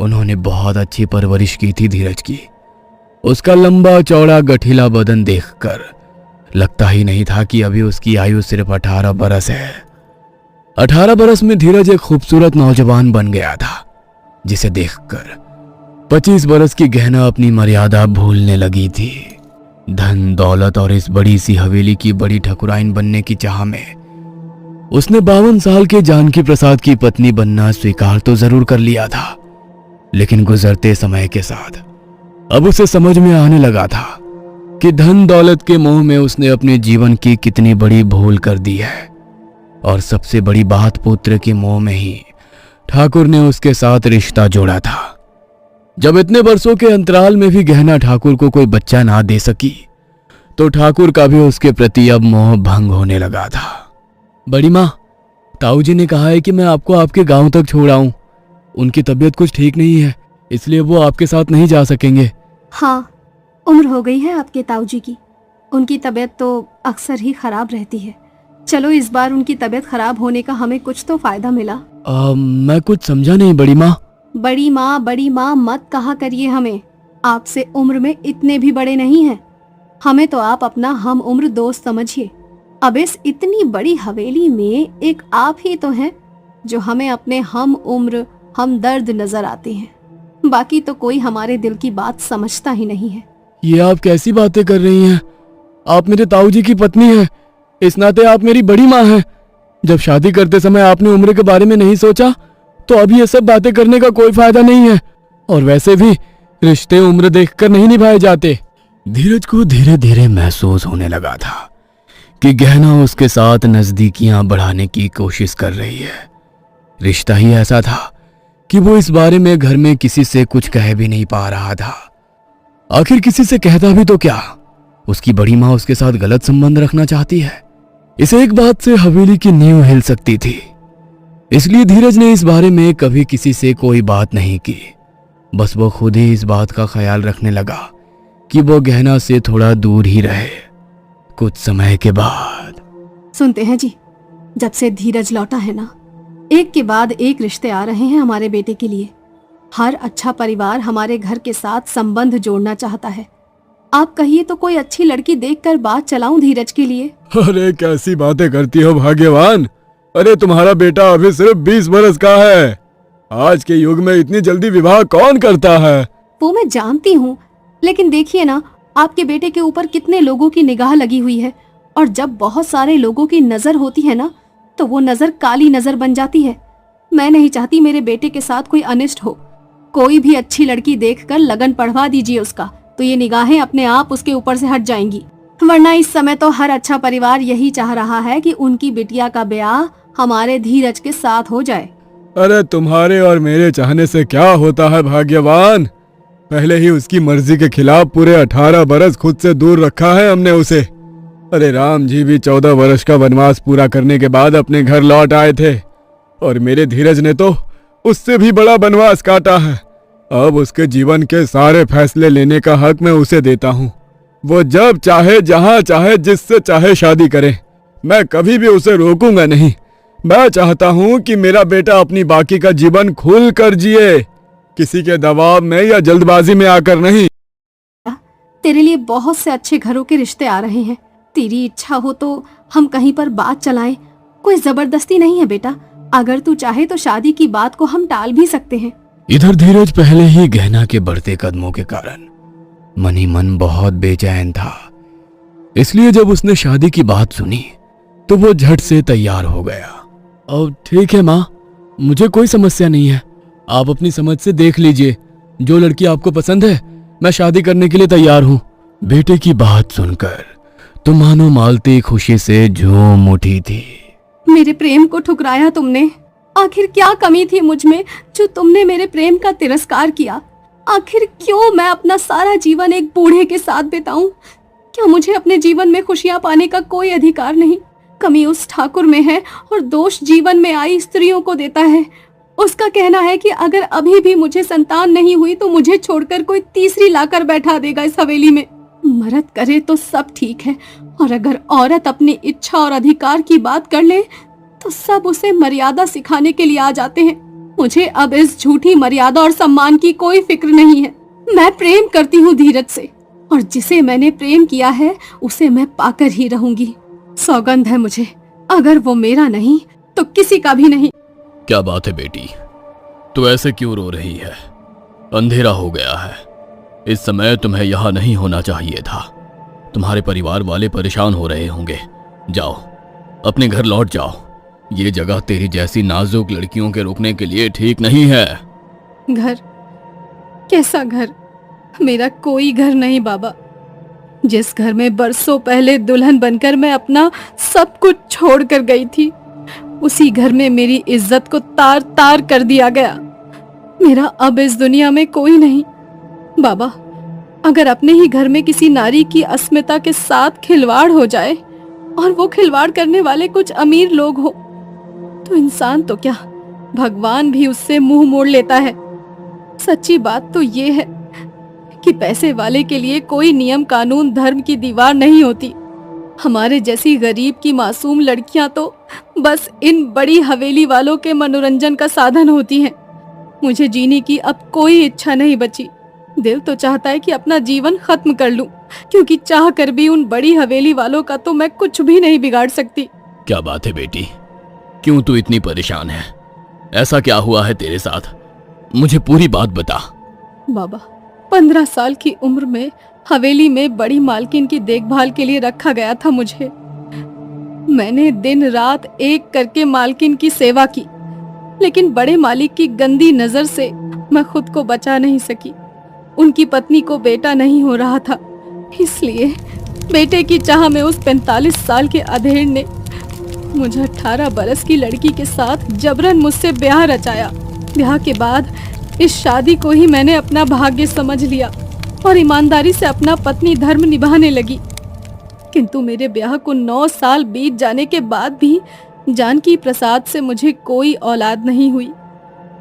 Speaker 1: उन्होंने बहुत अच्छी परवरिश की थी धीरज की। उसका लंबा चौड़ा गठीला बदन देखकर लगता ही नहीं था कि अभी उसकी आयु सिर्फ 18 बरस है। 18 बरस में धीरज एक खूबसूरत नौजवान बन गया था, जिसे देखकर 25 बरस की गहना अपनी मर्यादा भूलने लगी थी। धन दौलत और इस बड़ी सी हवेली की बड़ी ठकुराइन बनने की चाह में उसने 52 साल के जानकी प्रसाद की पत्नी बनना स्वीकार तो जरूर कर लिया था, लेकिन गुजरते समय के साथ अब उसे समझ में आने लगा था कि धन दौलत के मोह में उसने अपने जीवन की कितनी बड़ी भूल कर दी है। और सबसे बड़ी बात, पुत्र के मोह में ही ठाकुर ने उसके साथ रिश्ता जोड़ा था। जब इतने वर्षों के अंतराल में भी गहना ठाकुर को कोई बच्चा ना दे सकी, तो ठाकुर का भी उसके प्रति अब मोह भंग होने लगा था। बड़ी माँ, ताऊ जी ने कहा है कि मैं आपको आपके गांव तक छोड़ आऊं। उनकी तबीयत कुछ ठीक नहीं है, इसलिए वो आपके साथ नहीं जा सकेंगे।
Speaker 2: हाँ, उम्र हो गई है आपके ताऊ जी की। उनकी तबीयत तो अक्सर ही खराब रहती है। चलो, इस बार उनकी तबीयत खराब होने का हमें कुछ तो फायदा मिला।
Speaker 1: मैं कुछ समझा नहीं बड़ी माँ।
Speaker 2: बड़ी माँ मत कहा करिए हमें। आपसे उम्र में इतने भी बड़े नहीं हैं। हमें तो आप अपना हम उम्र दोस्त समझिए। अब इस इतनी बड़ी हवेली में एक आप ही तो हैं जो हमें अपने हम उम्र हम दर्द नजर आते हैं। बाकी तो कोई हमारे दिल की बात समझता ही नहीं है।
Speaker 1: ये आप कैसी बातें कर रही हैं? आप मेरे ताऊ जी की पत्नी हैं, इस नाते आप मेरी बड़ी माँ हैं। जब शादी करते समय आपने उम्र के बारे में नहीं सोचा, तो अब ये सब बातें करने का कोई फायदा नहीं है। और वैसे भी रिश्ते उम्र देखकर नहीं निभाए जाते। धीरज को धीरे धीरे महसूस होने लगा था कि गहना उसके साथ नजदीकियां बढ़ाने की कोशिश कर रही है। रिश्ता ही ऐसा था कि वो इस बारे में घर में किसी से कुछ कह भी नहीं पा रहा था। आखिर किसी से कहता भी तो क्या? उसकी बड़ी माँ उसके साथ गलत संबंध रखना चाहती है। इस एक बात से हवेली की नींव हिल सकती थी। इसलिए धीरज ने इस बारे में कभी किसी से कोई बात नहीं की। बस वो खुद ही इस बात का ख्याल रखने लगा कि वो गहना से थोड़ा दूर ही रहे। कुछ समय के बाद
Speaker 2: सुनते हैं जी, जब से धीरज लौटा है ना, एक के बाद एक रिश्ते आ रहे हैं हमारे बेटे के लिए। हर अच्छा परिवार हमारे घर के साथ संबंध जोड़ना चाहता है। आप कहिए तो कोई अच्छी लड़की देखकर बात चलाऊं धीरज के लिए।
Speaker 3: अरे कैसी बातें करती हो भाग्यवान। अरे तुम्हारा बेटा अभी सिर्फ 20 बरस का है। आज के युग में इतनी जल्दी विवाह कौन करता है?
Speaker 2: वो मैं जानती हूँ, लेकिन देखिए ना, आपके बेटे के ऊपर कितने लोगों की निगाह लगी हुई है। और जब बहुत सारे लोगों की नजर होती है ना, तो वो नजर काली नजर बन जाती है। मैं नहीं चाहती मेरे बेटे के साथ कोई अनिष्ट हो। कोई भी अच्छी लड़की देखकर लगन पढ़वा दीजिए उसका, तो ये निगाहें अपने आप उसके ऊपर से हट जाएंगी। वरना इस समय तो हर अच्छा परिवार यही चाह रहा है कि उनकी बिटिया का ब्याह हमारे धीरज के साथ हो जाए।
Speaker 3: अरे तुम्हारे और मेरे चाहने से क्या होता है भाग्यवान। पहले ही उसकी मर्जी के खिलाफ पूरे 18 बरस खुद से दूर रखा है हमने उसे। अरे राम जी भी 14 वर्ष का वनवास पूरा करने के बाद अपने घर लौट आए थे, और मेरे धीरज ने तो उससे भी बड़ा वनवास काटा है। अब उसके जीवन के सारे फैसले लेने का हक मैं उसे देता हूँ। वो जब चाहे, जहाँ चाहे, जिससे चाहे शादी करे। मैं कभी भी उसे रोकूंगा नहीं। मैं चाहता हूँ कि मेरा बेटा अपनी बाकी का जीवन खुल कर जिए, किसी के दबाव में या जल्दबाजी में आकर नहीं।
Speaker 2: तेरे लिए बहुत से अच्छे घरों के रिश्ते आ रहे हैं। तेरी इच्छा हो तो हम कहीं पर बात चलाएं। कोई जबरदस्ती नहीं है बेटा। अगर तू चाहे तो शादी की बात को हम टाल भी सकते हैं।
Speaker 1: इधर धीरज पहले ही गहना के बढ़ते कदमों के कारण मन ही मन बहुत बेचैन था, इसलिए जब उसने शादी की बात सुनी तो वो झट से तैयार हो गया। अब ठीक है माँ, मुझे कोई समस्या नहीं है। आप अपनी समझ से देख लीजिए, जो लड़की आपको पसंद है मैं शादी करने के लिए तैयार हूँ। बेटे की बात सुनकर तो मानो मालती खुशी से झूम उठी थी।
Speaker 2: मेरे प्रेम को ठुकराया तुमने। आखिर क्या कमी थी मुझ में जो तुमने मेरे प्रेम का तिरस्कार किया? आखिर क्यों मैं अपना सारा जीवन एक बूढ़े के साथ बिताऊं? क्या मुझे अपने जीवन में खुशियां पाने का कोई अधिकार नहीं? कमी उस ठाकुर में है और दोष जीवन में आई स्त्रियों को देता है। उसका कहना है कि अगर अभी भी मुझे संतान नहीं हुई तो मुझे छोड़कर कोई तीसरी लाकर बैठा देगा इस हवेली में। मर्द करे तो सब ठीक है, और अगर औरत अपनी इच्छा और अधिकार की बात कर ले तो सब उसे मर्यादा सिखाने के लिए आ जाते हैं। मुझे अब इस झूठी मर्यादा और सम्मान की कोई फिक्र नहीं है। मैं प्रेम करती हूँ धीरज से, और जिसे मैंने प्रेम किया है उसे मैं पाकर ही रहूंगी। सौगंध है मुझे, अगर वो मेरा नहीं तो किसी का भी नहीं।
Speaker 1: क्या बात है बेटी, तू ऐसे क्यों रो रही है? अंधेरा हो गया है, इस समय तुम्हें यहाँ नहीं होना चाहिए था। तुम्हारे परिवार वाले परेशान हो रहे होंगे। जाओ, अपने घर लौट जाओ। ये जगह तेरी जैसी नाजुक लड़कियों के रुकने के लिए ठीक नहीं है।
Speaker 2: घर? कैसा घर? मेरा कोई घर नहीं बाबा। जिस घर में बरसों पहले दुल्हन बनकर मैं अपना सब कुछ छोड़ कर गई थी, उसी घर में मेरी इज्जत को तार तार कर दिया गया। मेरा अब इस दुनिया में कोई नहीं। बाबा, अगर अपने ही घर में किसी नारी की अस्मिता के साथ खिलवाड़ हो जाए और वो खिलवाड़ करने वाले कुछ अमीर लोग हो तो इंसान तो क्या, भगवान भी उससे मुंह मोड़ लेता है। सच्ची बात तो ये है कि पैसे वाले के लिए कोई नियम कानून धर्म की दीवार नहीं होती। हमारे जैसी गरीब की मासूम लड़कियां तो बस इन बड़ी हवेली वालों के मनोरंजन का साधन होती हैं। मुझे जीने की अब कोई इच्छा नहीं बची। दिल तो चाहता है कि अपना जीवन खत्म कर लूं, क्योंकि चाह कर भी उन बड़ी हवेली वालों का तो मैं कुछ भी नहीं बिगाड़ सकती।
Speaker 1: क्या बात है बेटी, क्यों तू इतनी परेशान है? ऐसा क्या हुआ है तेरे साथ? मुझे पूरी बात बता।
Speaker 2: बाबा, 15 साल की उम्र में हवेली में बड़ी मालकिन की देखभाल के लिए रखा गया था मुझे। मैंने दिन रात एक करके मालकिन की सेवा की, लेकिन बड़े मालिक की गंदी नजर से मैं खुद को बचा नहीं सकी। उनकी पत्नी को बेटा नहीं हो रहा था, इसलिए बेटे की चाह में उस 45 साल के अधेड़ ने मुझे 18 बरस की लड़की के साथ जबरन मुझसे ब्याह रचाया। ब्याह के बाद इस शादी को ही मैंने अपना भाग्य समझ लिया और ईमानदारी से अपना पत्नी धर्म निभाने लगी। किंतु मेरे ब्याह को 9 साल बीत जाने के बाद भी जानकी प्रसाद से मुझे कोई औलाद नहीं हुई।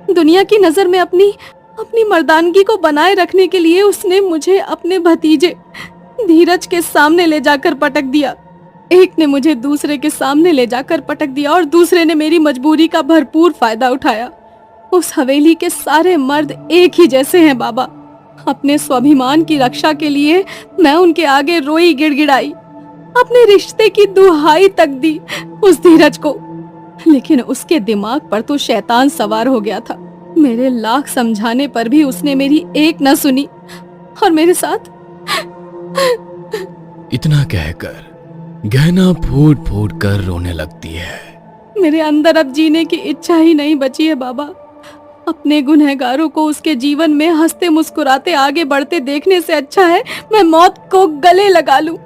Speaker 2: दुनिया की नजर में अपनी मर्दानगी को बनाए रखने के लिए उसने मुझे अपने भतीजे धीरज के सामने ले जाकर पटक दिया। एक ने मुझे दूसरे के सामने ले जाकर पटक दिया और दूसरे ने मेरी मजबूरी का भरपूर फायदा उठाया। उस हवेली के सारे मर्द एक ही जैसे हैं बाबा। अपने स्वाभिमान की रक्षा के लिए मैं उनके आगे रोई गिड़गिड़ाई, अपने रिश्ते की दुहाई तक दी उस धीरज को, लेकिन उसके दिमाग पर तो शैतान सवार हो गया था। मेरे लाख समझाने पर भी उसने मेरी एक न सुनी और मेरे साथ।
Speaker 1: इतना कहकर गहना फूट फूट कर रोने लगती है।
Speaker 2: मेरे अंदर अब जीने की इच्छा ही नहीं बची है बाबा। अपने गुनहगारों को उसके जीवन में हंसते मुस्कुराते आगे बढ़ते देखने से अच्छा है मैं मौत को गले लगा लूं।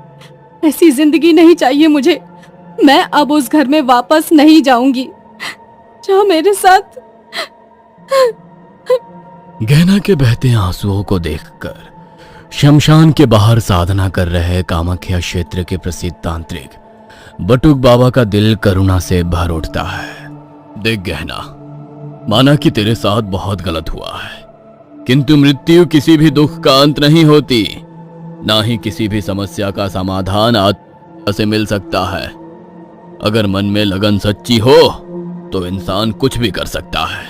Speaker 2: ऐसी जिंदगी नहीं चाहिए मुझे। मैं अब उस घर में वापस नहीं जाऊंगी। जाओ मेरे साथ।
Speaker 1: गहना के बहते आंसुओं को देखकर शमशान के बाहर साधना कर रहे कामाख्या क्षेत्र के प्रसिद्ध तांत्रिक बटुक बाबा का दिल करुणा से भर उठता है। देख गहना, माना कि तेरे साथ बहुत गलत हुआ है, किंतु मृत्यु किसी भी दुख का अंत नहीं होती, ना ही किसी भी समस्या का समाधान आत्मा से मिल सकता है। अगर मन में लगन सच्ची हो तो इंसान कुछ भी कर सकता है।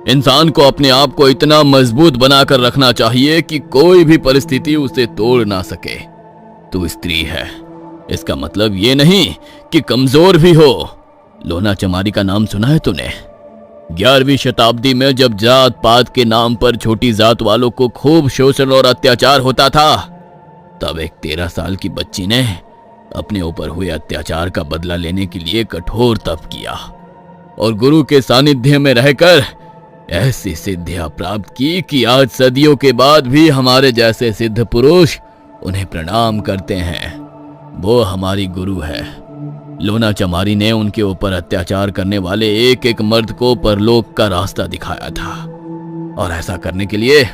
Speaker 1: इंसान को अपने आप को इतना मजबूत बनाकर रखना चाहिए कि कोई भी परिस्थिति उसे तोड़ ना सके। तू स्त्री है, इसका मतलब ये नहीं कि कमजोर भी हो। लोना चमारी का नाम सुना है तूने? 11वीं शताब्दी में जब जात पात के नाम पर छोटी जात वालों को खूब शोषण और अत्याचार होता था, तब एक 13 साल की बच्ची ने अपने ऊपर हुए अत्याचार का बदला लेने के लिए कठोर तप किया और गुरु के सानिध्य में रहकर ऐसी सिद्धियां प्राप्त की कि आज सदियों के बाद भी हमारे जैसे सिद्ध पुरुष उन्हें प्रणाम करते हैं। वो हमारी गुरु है। लोना चमारी ने उनके ऊपर अत्याचार करने वाले एक एक मर्द को परलोक का रास्ता दिखाया था, और ऐसा करने के लिए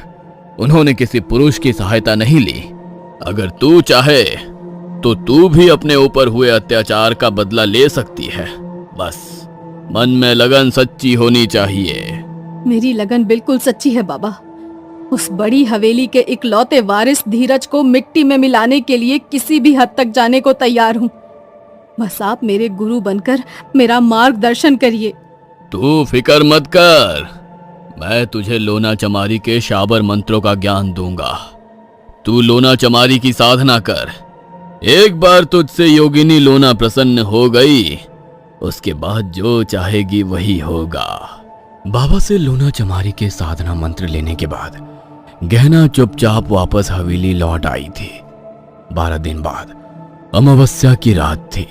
Speaker 1: उन्होंने किसी पुरुष की सहायता नहीं ली। अगर तू चाहे तो तू भी अपने ऊपर हुए अत्याचार का बदला ले सकती है। बस मन में लगन सच्ची होनी चाहिए।
Speaker 2: मेरी लगन बिल्कुल सच्ची है बाबा। उस बड़ी हवेली के इकलौते वारिस धीरज को मिट्टी में मिलाने के लिए किसी भी हद तक जाने को तैयार हूँ। बस आप मेरे गुरु बनकर मेरा मार्गदर्शन करिए।
Speaker 1: तू फिक्र मत कर, मैं तुझे लोना चमारी के शाबर मंत्रों का ज्ञान दूंगा। तू लोना चमारी की साधना कर। एक बार तुझसे योगिनी लोना प्रसन्न हो गई, उसके बाद जो चाहेगी वही होगा। बाबा से लोना चमारी के साधना मंत्र लेने के बाद गहना चुपचाप वापस हवेली लौट आई थी। 12 दिन बाद अमावस्या की रात थी।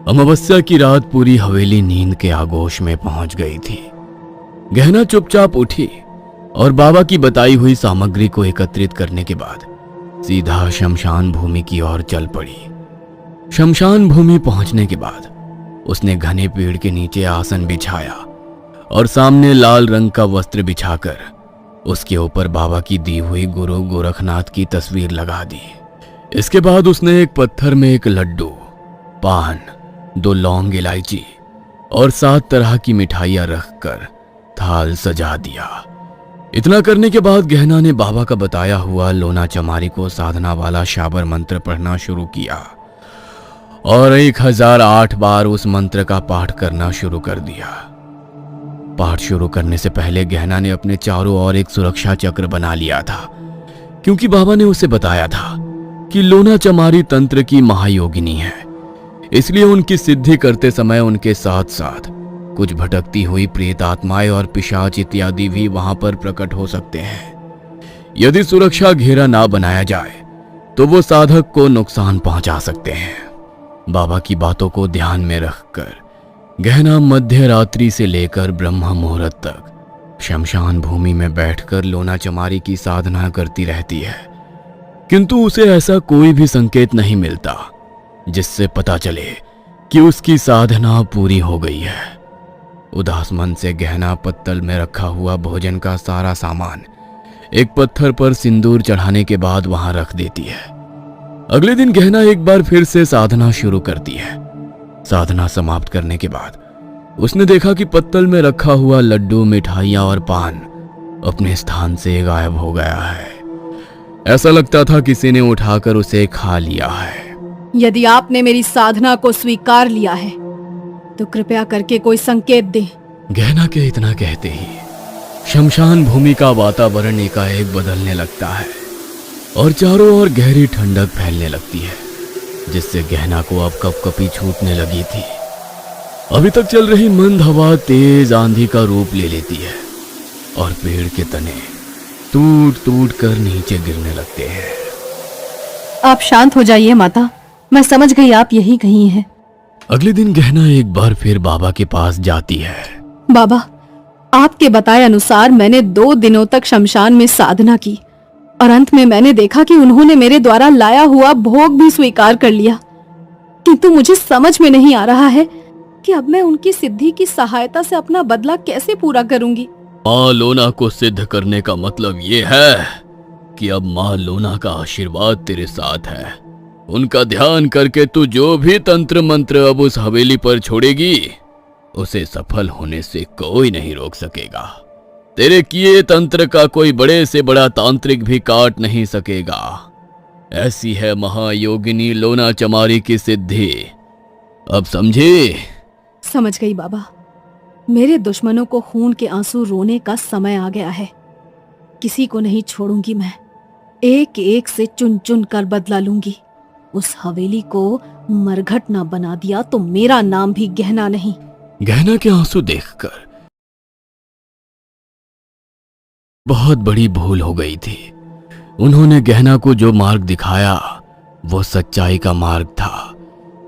Speaker 1: अमावस्या की रात पूरी हवेली नींद के आगोश में पहुंच गई थी। गहना चुपचाप उठी और बाबा की बताई हुई सामग्री को एकत्रित करने के बाद सीधा शमशान भूमि की ओर चल पड़ी। शमशान भूमि पहुंचने के बाद उसने घने पेड़ के नीचे आसन बिछाया और सामने लाल रंग का वस्त्र बिछाकर उसके ऊपर बाबा की दी हुई गुरु गोरखनाथ की तस्वीर लगा दी। इसके बाद उसने एक पत्थर में एक लड्डू, पान, 2 लौंग इलायची और 7 तरह की मिठाइयां रखकर थाल सजा दिया। इतना करने के बाद गहना ने बाबा का बताया हुआ लोना चमारी को साधना वाला शाबर मंत्र पढ़ना शुरू किया और 1008 बार उस मंत्र का पाठ करना शुरू कर दिया। पाठ शुरू करने से पहले गहना ने अपने चारों ओर एक सुरक्षा चक्र बना लिया था, क्योंकि बाबा ने उसे बताया था कि लोना चमारी तंत्र की महायोगिनी है। इसलिए उनकी सिद्धि करते समय उनके साथ साथ कुछ भटकती हुई प्रेत आत्माएं और पिशाच इत्यादि भी वहां पर प्रकट हो सकते हैं। यदि सुरक्षा घेरा ना बनाया जाए तो वो साधक को नुकसान पहुंचा सकते हैं। बाबा की बातों को ध्यान में रखकर गहना मध्य रात्रि से लेकर ब्रह्म मुहूर्त तक शमशान भूमि में बैठकर लोना चमारी की साधना करती रहती है, किंतु उसे ऐसा कोई भी संकेत नहीं मिलता जिससे पता चले कि उसकी साधना पूरी हो गई है। उदास मन से गहना पत्तल में रखा हुआ भोजन का सारा सामान एक पत्थर पर सिंदूर चढ़ाने के बाद वहां रख देती है। अगले दिन गहना एक बार फिर से साधना शुरू करती है। साधना समाप्त करने के बाद उसने देखा कि पत्तल में रखा हुआ लड्डू, मिठाइयां और पान अपने स्थान से गायब हो गया है। ऐसा लगता था किसी ने उठाकर उसे खा लिया है।
Speaker 2: यदि आपने मेरी साधना को स्वीकार लिया है तो कृपया करके कोई संकेत दे।
Speaker 1: गहना के इतना कहते ही शमशान भूमि का वातावरण एकाएक बदलने लगता है और चारों ओर गहरी ठंडक फैलने लगती है, जिससे गहना को अब कपकपी छूटने लगी थी। अभी तक चल रही मंद हवा तेज आंधी का रूप ले लेती है और पेड़ के तने टूट टूट कर नीचे गिरने लगते हैं।
Speaker 2: आप शांत हो जाइए माता, मैं समझ गई आप यही कहीं हैं।
Speaker 1: अगले दिन गहना एक बार फिर बाबा के पास जाती है।
Speaker 2: बाबा, आपके बताए अनुसार मैंने 2 दिनों तक शमशान में साधना की और अंत में मैंने देखा कि उन्होंने मेरे द्वारा लाया हुआ भोग भी स्वीकार कर लिया, किंतु मुझे समझ में नहीं आ रहा है कि अब मैं उनकी सिद्धि की सहायता से अपना बदला कैसे पूरा करूंगी।
Speaker 1: माँ लोना को सिद्ध करने का मतलब ये है कि अब माँ लोना का आशीर्वाद तेरे साथ है। उनका ध्यान करके तू जो भी तंत्र मंत्र अब उस हवेली पर छोड़ेगी, उसे सफल होने से कोई नहीं रोक सकेगा। तेरे किए तंत्र का कोई बड़े से बड़ा तांत्रिक भी काट नहीं सकेगा। ऐसी है महायोगिनी लोना चमारी की सिद्धि। अब समझी?
Speaker 2: समझ गई बाबा। मेरे दुश्मनों को खून के आंसू रोने का समय आ गया है। किसी को नहीं छोड़ूंगी मैं, एक एक से चुन चुन कर बदला लूंगी। उस हवेली को मरघट ना बना दिया तो मेरा नाम भी गहना नहीं।
Speaker 1: गहना के आंसू देखकर बहुत बड़ी भूल हो गई थी। उन्होंने गहना को जो मार्ग दिखाया वो सच्चाई का मार्ग था,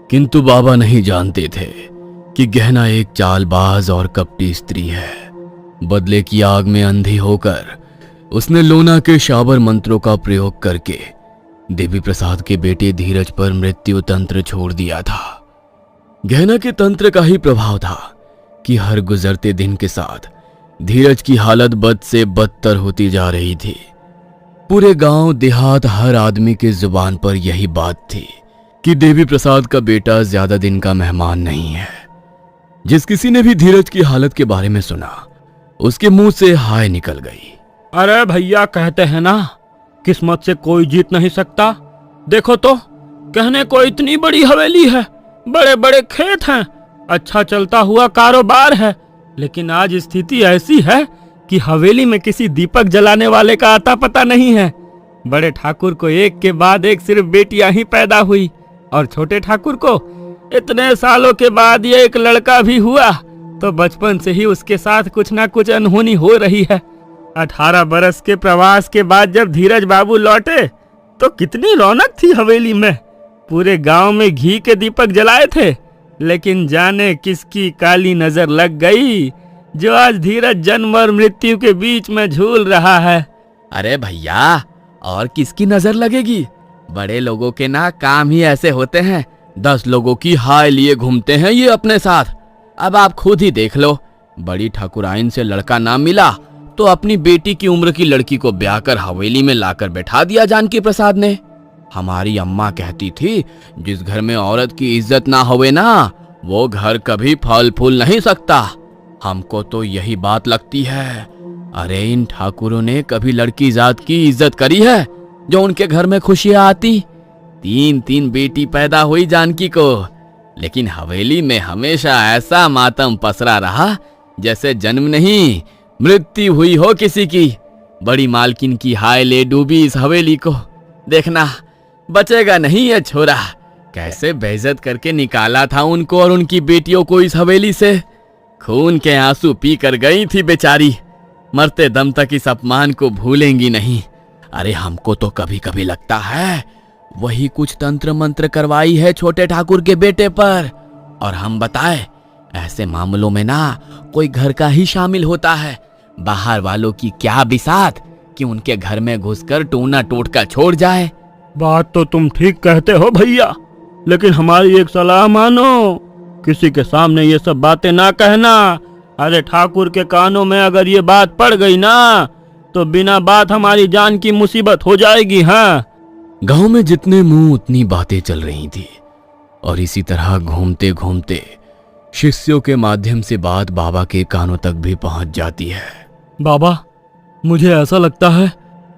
Speaker 1: किंतु बाबा नहीं जानते थे कि गहना एक चालबाज और कपटी स्त्री है। बदले की आग में अंधी होकर उसने लोना के शाबर मंत्रों का प्रयोग करके देवी प्रसाद के बेटे धीरज पर मृत्यु तंत्र छोड़ दिया था। गहना के तंत्र का ही प्रभाव था कि हर गुजरते दिन के साथ धीरज की हालत बद से बदतर होती जा रही थी। पूरे गांव देहात हर आदमी की जुबान पर यही बात थी कि देवी प्रसाद का बेटा ज्यादा दिन का मेहमान नहीं है। जिस किसी ने भी धीरज की हालत के बारे में सुना, उसके मुंह से हाय निकल गई।
Speaker 4: अरे भैया, कहते हैं ना, किस्मत से कोई जीत नहीं सकता। देखो तो, कहने को इतनी बड़ी हवेली है, बड़े बड़े खेत हैं, अच्छा चलता हुआ कारोबार है, लेकिन आज स्थिति ऐसी है कि हवेली में किसी दीपक जलाने वाले का आता पता नहीं है। बड़े ठाकुर को एक के बाद एक सिर्फ बेटियां ही पैदा हुई, और छोटे ठाकुर को इतने सालों के बाद ये एक लड़का भी हुआ, तो बचपन से ही उसके साथ कुछ ना कुछ अनहोनी हो रही है। 18 बरस के प्रवास के बाद जब धीरज बाबू लौटे तो कितनी रौनक थी हवेली में। पूरे गांव में घी के दीपक जलाए थे, लेकिन जाने किसकी काली नजर लग गई जो आज धीरज जन्म और मृत्यु के बीच में झूल रहा है।
Speaker 1: अरे भैया, और किसकी नजर लगेगी? बड़े लोगों के ना काम ही ऐसे होते हैं, 10 लोगों की हाय लिए घूमते हैं ये अपने साथ। अब आप खुद ही देख लो, बड़ी ठाकुराइन से लड़का ना मिला तो अपनी बेटी की उम्र की लड़की को ब्याह कर हवेली में लाकर बैठा दिया जानकी प्रसाद ने। हमारी अम्मा कहती थी, जिस घर में औरत की इज्जत ना होवे ना, वो घर कभी फल फूल नहीं सकता। हमको तो यही बात लगती है। अरे इन ठाकुरों ने कभी लड़की जात की इज्जत करी है जो उनके घर में खुशियां आती? 3 बेटी पैदा हुई जानकी को, लेकिन हवेली में हमेशा ऐसा मातम पसरा रहा जैसे जन्म नहीं मृत्यु हुई हो किसी की। बड़ी मालकिन की हाय ले डूबी इस हवेली को। देखना बचेगा नहीं ये छोरा। कैसे बेइज्जत करके निकाला था उनको और उनकी बेटियों को इस हवेली से। खून के आंसू पी कर गई थी बेचारी, मरते दम तक इस अपमान को भूलेंगी नहीं। अरे हमको तो कभी कभी लगता है वही कुछ तंत्र मंत्र करवाई है छोटे ठाकुर के बेटे पर। और हम बताए, ऐसे मामलों में ना कोई घर का ही शामिल होता है, बाहर वालों की क्या बिसात कि उनके घर में घुसकर टूना टोटका छोड़ जाए।
Speaker 4: बात तो तुम ठीक कहते हो भैया, लेकिन हमारी एक सलाह मानो, किसी के सामने ये सब बातें ना कहना। अरे ठाकुर के कानों में अगर ये बात पड़ गई ना तो बिना बात हमारी जान की मुसीबत हो जाएगी। हाँ,
Speaker 1: गांव में जितने मुंह उतनी बातें चल रही थी, और इसी तरह घूमते घूमते शिष्यों के माध्यम से बात बाबा के कानों तक भी पहुंच जाती है।
Speaker 4: बाबा, मुझे ऐसा लगता है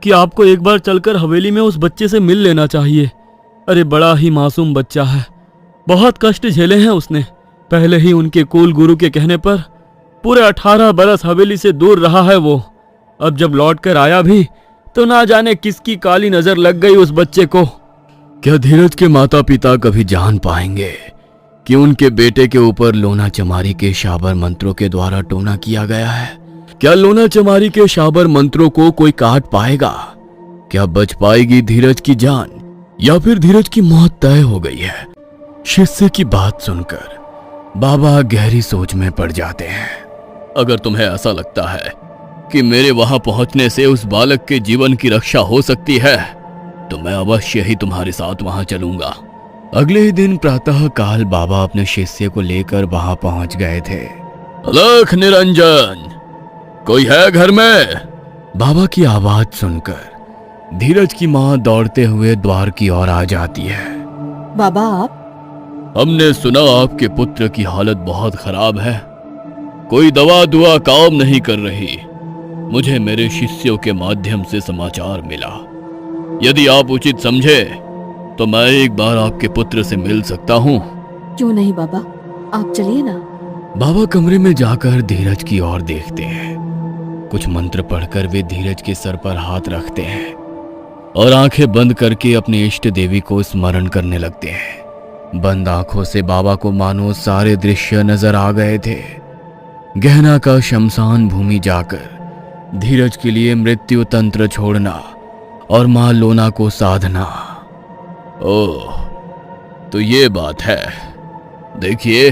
Speaker 4: कि आपको एक बार चलकर हवेली में उस बच्चे से मिल लेना चाहिए। अरे बड़ा ही मासूम बच्चा है, बहुत कष्ट झेले हैं उसने। पहले ही उनके कुल गुरु के कहने पर पूरे 18 बरस हवेली से दूर रहा है वो। अब जब लौट कर आया भी तो ना जाने किसकी काली नजर लग गई उस बच्चे को।
Speaker 1: क्या धीरज के माता पिता कभी जान पाएंगे कि उनके बेटे के ऊपर लोना चमारी के शाबर मंत्रों के द्वारा टोना किया गया है? क्या लोना चमारी के शाबर मंत्रों को कोई काट पाएगा? क्या बच पाएगी धीरज की जान, या फिर धीरज की मौत तय हो गई है? शिष्य की बात सुनकर बाबा गहरी सोच में पड़ जाते हैं। अगर तुम्हें ऐसा लगता है कि मेरे वहां पहुंचने से उस बालक के जीवन की रक्षा हो सकती है, तो मैं अवश्य ही तुम्हारे साथ वहां चलूंगा। अगले ही दिन प्रातः काल बाबा अपने शिष्य को लेकर वहां पहुंच गए थे। अलख निरंजन, कोई है घर में? बाबा की आवाज सुनकर धीरज की मां दौड़ते हुए द्वार की ओर आ जाती है।
Speaker 2: बाबा आप?
Speaker 1: हमने सुना आपके पुत्र की हालत बहुत खराब है, कोई दवा दुआ काम नहीं कर रही। मुझे मेरे शिष्यों के माध्यम से समाचार मिला। यदि आप उचित समझे तो मैं एक बार आपके पुत्र से मिल सकता हूँ।
Speaker 2: क्यों नहीं बाबा, आप चलिए ना।
Speaker 1: बाबा कमरे में जाकर धीरज की ओर देखते हैं। कुछ मंत्र पढ़कर वे धीरज के सर पर हाथ रखते हैं और आंखें बंद करके अपनी इष्ट देवी को स्मरण करने लगते हैं। बंद आंखों से बाबा को मानो सारे दृश्य नजर आ गए थे। गहना का शमशान भूमि जाकर धीरज के लिए मृत्यु तंत्र छोड़ना और मां लोना को साधना। ओह, तो ये बात है। देखिए,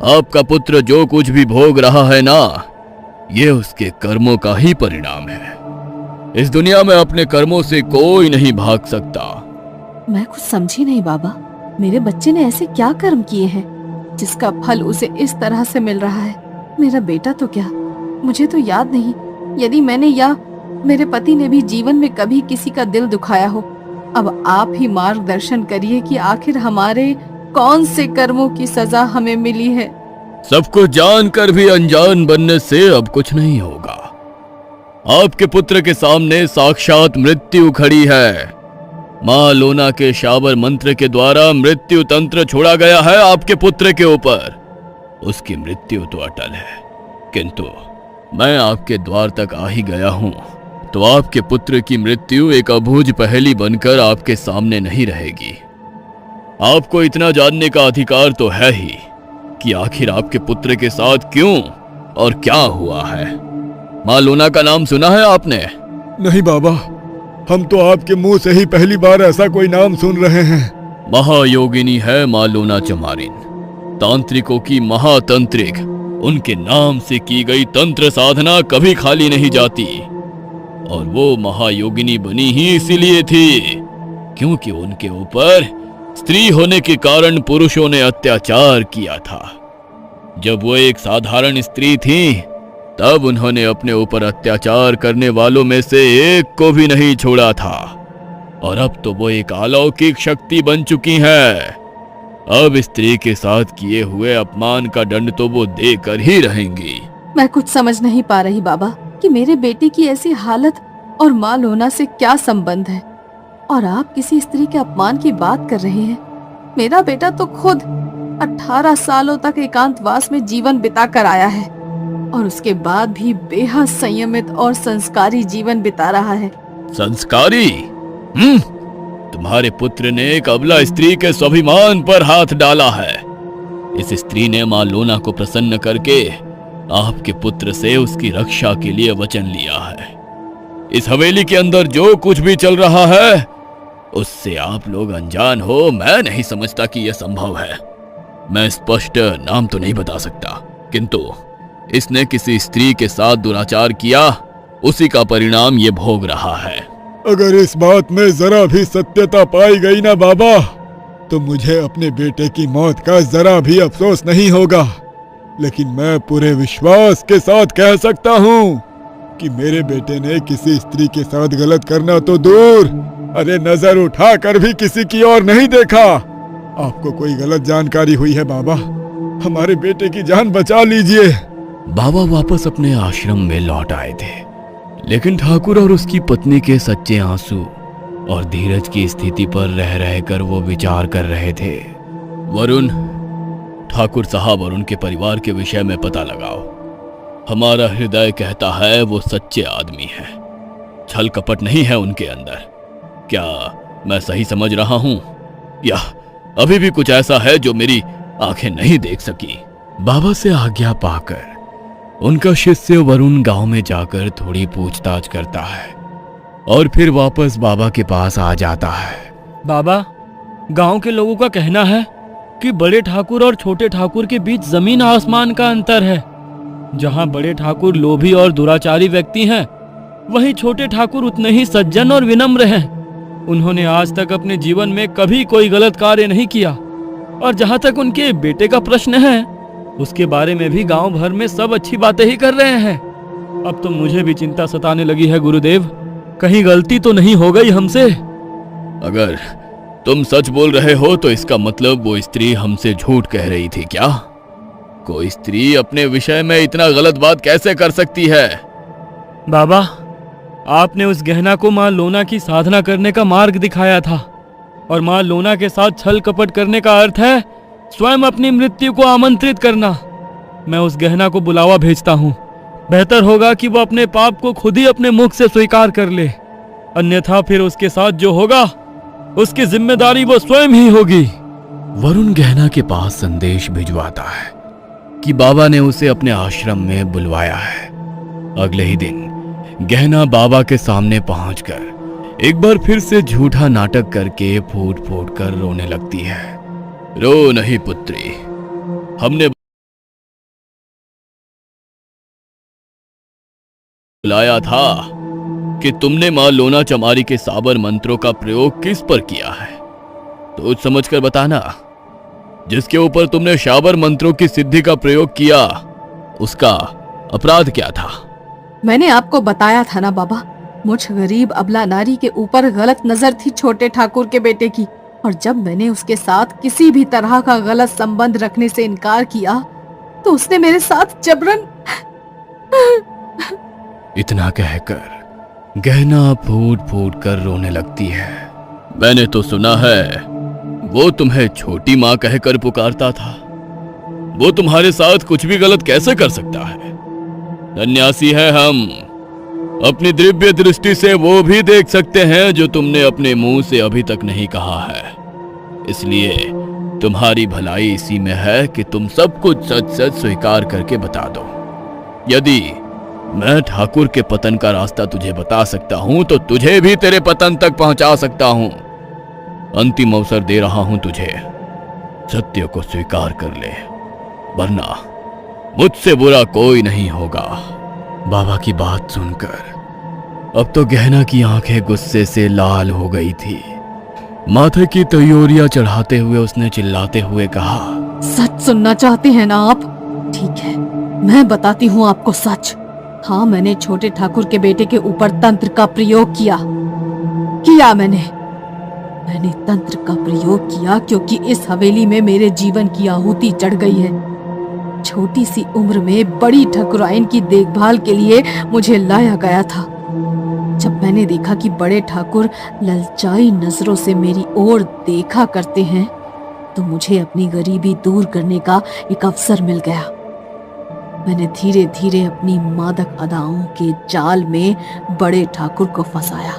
Speaker 1: आपका पुत्र जो कुछ भी भोग रहा है ना, ये उसके कर्मों का ही परिणाम है। इस दुनिया में अपने कर्मों से कोई नहीं भाग सकता।
Speaker 2: मैं कुछ समझी नहीं बाबा, मेरे बच्चे ने ऐसे क्या कर्म किए हैं जिसका फल उसे इस तरह से मिल रहा है? मेरा बेटा तो क्या, मुझे तो याद नहीं यदि मैंने या मेरे पति ने भी जीवन में कभी किसी का दिल दुखाया हो। अब आप ही मार्गदर्शन करिए कि आखिर हमारे कौन से कर्मों की सजा हमें मिली है।
Speaker 1: सब कुछ जानकर भी अनजान बनने से अब कुछ नहीं होगा। आपके पुत्र के सामने साक्षात मृत्यु खड़ी है। मां लोना के शाबर मंत्र के द्वारा मृत्यु तंत्र छोड़ा गया है आपके पुत्र के ऊपर। उसकी मृत्यु तो अटल है, किंतु मैं आपके द्वार तक आ ही गया हूं, तो आपके पुत्र की मृत्यु एक अबूझ पहेली बनकर आपके सामने नहीं रहेगी। आपको इतना जानने का अधिकार तो है ही कि आखिर आपके पुत्र के साथ क्यों और क्या हुआ है। मां लोना का नाम सुना है आपने?
Speaker 3: नहीं बाबा, हम तो आपके मुंह से ही पहली बार ऐसा कोई नाम सुन रहे हैं।
Speaker 1: महायोगिनी है मां लोना चमारिन, तांत्रिकों की महातंत्रिक। उनके नाम से की गई तंत्र साधना कभी खाली नहीं जाती। और वो महायोगिनी बनी ही इसीलिए थी क्योंकि उनके ऊपर स्त्री होने के कारण पुरुषों ने अत्याचार किया था। जब वो एक साधारण स्त्री थी, तब उन्होंने अपने ऊपर अत्याचार करने वालों में से एक को भी नहीं छोड़ा था। और अब तो वो एक अलौकिक शक्ति बन चुकी हैं। अब स्त्री के साथ किए हुए अपमान का दंड तो वो देकर ही रहेंगी।
Speaker 2: मैं कुछ समझ नहीं पा रही बाबा कि मेरे बेटे की ऐसी हालत और मां लोना से क्या संबंध है, और आप किसी स्त्री के अपमान की बात कर रहे हैं। मेरा बेटा तो खुद 18 सालों तक एकांतवास में जीवन बिता कर आया है और उसके बाद भी बेहद संयमित और संस्कारी जीवन बिता रहा है।
Speaker 1: संस्कारी? तुम्हारे पुत्र ने एक अबला स्त्री के स्वाभिमान पर हाथ डाला है। इस स्त्री ने मां लोना को प्रसन्न करके आपके पुत्र से उसकी रक्षा के लिए वचन लिया है। इस हवेली के अंदर जो कुछ भी चल रहा है उससे आप लोग अनजान हो। मैं नहीं समझता कि यह संभव है। मैं स्पष्ट नाम तो नहीं बता सकता, किंतु इसने किसी स्त्री के साथ दुराचार किया, उसी का परिणाम ये भोग रहा है।
Speaker 3: अगर इस बात में जरा भी सत्यता पाई गई ना बाबा, तो मुझे अपने बेटे की मौत का जरा भी अफसोस नहीं होगा। लेकिन मैं पूरे विश्वास के साथ कह सकता हूँ कि मेरे बेटे ने किसी स्त्री के साथ गलत करना तो दूर, अरे नजर उठाकर भी किसी की ओर नहीं देखा। आपको कोई गलत जानकारी हुई है बाबा, हमारे बेटे की जान बचा लीजिए।
Speaker 1: बाबा वापस अपने आश्रम में लौट आए थे, लेकिन ठाकुर और उसकी पत्नी के सच्चे आंसू और धीरज की स्थिति पर रह रहकर वो विचार कर रहे थे। वरुण, ठाकुर साहब और उनके परिवार के विषय में पता लगाओ। हमारा हृदय कहता है वो सच्चे आदमी हैं, छल कपट नहीं है उनके अंदर। क्या मैं सही समझ रहा हूं, या अभी भी कुछ ऐसा है जो मेरी आंखें नहीं देख सकी? बाबा से आज्ञा पाकर उनका शिष्य वरुण गांव में जाकर थोड़ी पूछताछ करता है और फिर वापस बाबा के पास आ जाता है।
Speaker 4: बाबा, गांव के लोगों का कहना है कि बड़े ठाकुर और छोटे ठाकुर के बीच जमीन आसमान का अंतर है। जहां बड़े ठाकुर लोभी और दुराचारी व्यक्ति हैं, वहीं छोटे ठाकुर उतने ही सज्जन और विनम्र हैं। उन्होंने आज तक अपने जीवन में कभी कोई गलत कार्य नहीं किया, और जहां तक उनके बेटे का प्रश्न है, उसके बारे में भी गांव भर में सब अच्छी बातें ही कर रहे हैं। अब तो मुझे भी चिंता सताने लगी है गुरुदेव, कहीं गलती तो नहीं हो गई हमसे।
Speaker 1: अगर तुम सच बोल रहे हो तो इसका मतलब वो स्त्री हमसे झूठ कह रही थी क्या? कोई स्त्री अपने विषय में इतना गलत बात कैसे कर सकती है?
Speaker 4: बाबा, आपने उस गहना को मां लोना की साधना करने का मार्ग दिखाया था, और मां लोना के साथ छल कपट करने का अर्थ है स्वयं अपनी मृत्यु को आमंत्रित करना। मैं उस गहना को बुलावा भेजता हूँ। बेहतर होगा कि वो अपने पाप को खुद ही अपने मुख से स्वीकार कर ले, अन्यथा फिर उसके साथ जो होगा उसकी जिम्मेदारी वो स्वयं ही होगी।
Speaker 1: वरुण गहना के पास संदेश भिजवाता है कि बाबा ने उसे अपने आश्रम में बुलवाया है। अगले ही दिन गहना बाबा के सामने पहुंचकर एक बार फिर से झूठा नाटक करके फूट फूट कर रोने लगती है। रो नहीं पुत्री, हमने बुलाया था कि तुमने मां लोना चमारी के साबर मंत्रों का प्रयोग किस पर किया है, तो समझकर बताना। जिसके ऊपर तुमने शाबर मंत्रों की सिद्धि का प्रयोग किया उसका अपराध क्या था?
Speaker 2: मैंने आपको बताया था ना बाबा, मुझ गरीब अबला नारी के ऊपर गलत नजर थी छोटे ठाकुर के बेटे की, और जब मैंने उसके साथ किसी भी तरह का गलत संबंध रखने से इनकार किया तो उसने मेरे साथ जबरन।
Speaker 1: इतना कहकर गहना फूट फूट कर रोने लगती है। मैंने तो सुना है वो तुम्हें छोटी माँ कहकर पुकारता था। वो तुम्हारे साथ कुछ भी गलत कैसे कर सकता है? सन्यासी है हम, अपनी दिव्य दृष्टि से वो भी देख सकते हैं जो तुमने अपने मुंह से अभी तक नहीं कहा है। इसलिए तुम्हारी भलाई इसी में है कि तुम सब कुछ सच सच स्वीकार करके बता दो। यदि मैं ठाकुर के पतन का रास्ता तुझे बता सकता हूं तो तुझे भी तेरे पतन तक पहुंचा सकता हूं। अंतिम अवसर दे रहा हूं तुझे, सत्य को स्वीकार कर ले, वरना मुझसे बुरा कोई नहीं होगा। बाबा की बात सुनकर अब तो गहना की आंखें गुस्से से लाल हो गई थी। माथे की तैयोरियां चढ़ाते हुए उसने चिल्लाते हुए कहा,
Speaker 2: सच सुनना चाहते हैं ना आप? ठीक है, मैं बताती हूँ आपको सच। हाँ, मैंने छोटे ठाकुर के बेटे के ऊपर तंत्र का प्रयोग किया। मैंने तंत्र का प्रयोग किया क्योंकि इस हवेली में मेरे जीवन की आहुति चढ़ गई है। छोटी सी उम्र में बड़ी ठकुराइन की देखभाल के लिए मुझे लाया गया था। जब मैंने देखा कि बड़े ठाकुर ललचाई नजरों से मेरी ओर देखा करते हैं तो मुझे अपनी गरीबी दूर करने का एक अवसर मिल गया। मैंने धीरे धीरे अपनी मादक अदाओं के जाल में बड़े ठाकुर को फंसाया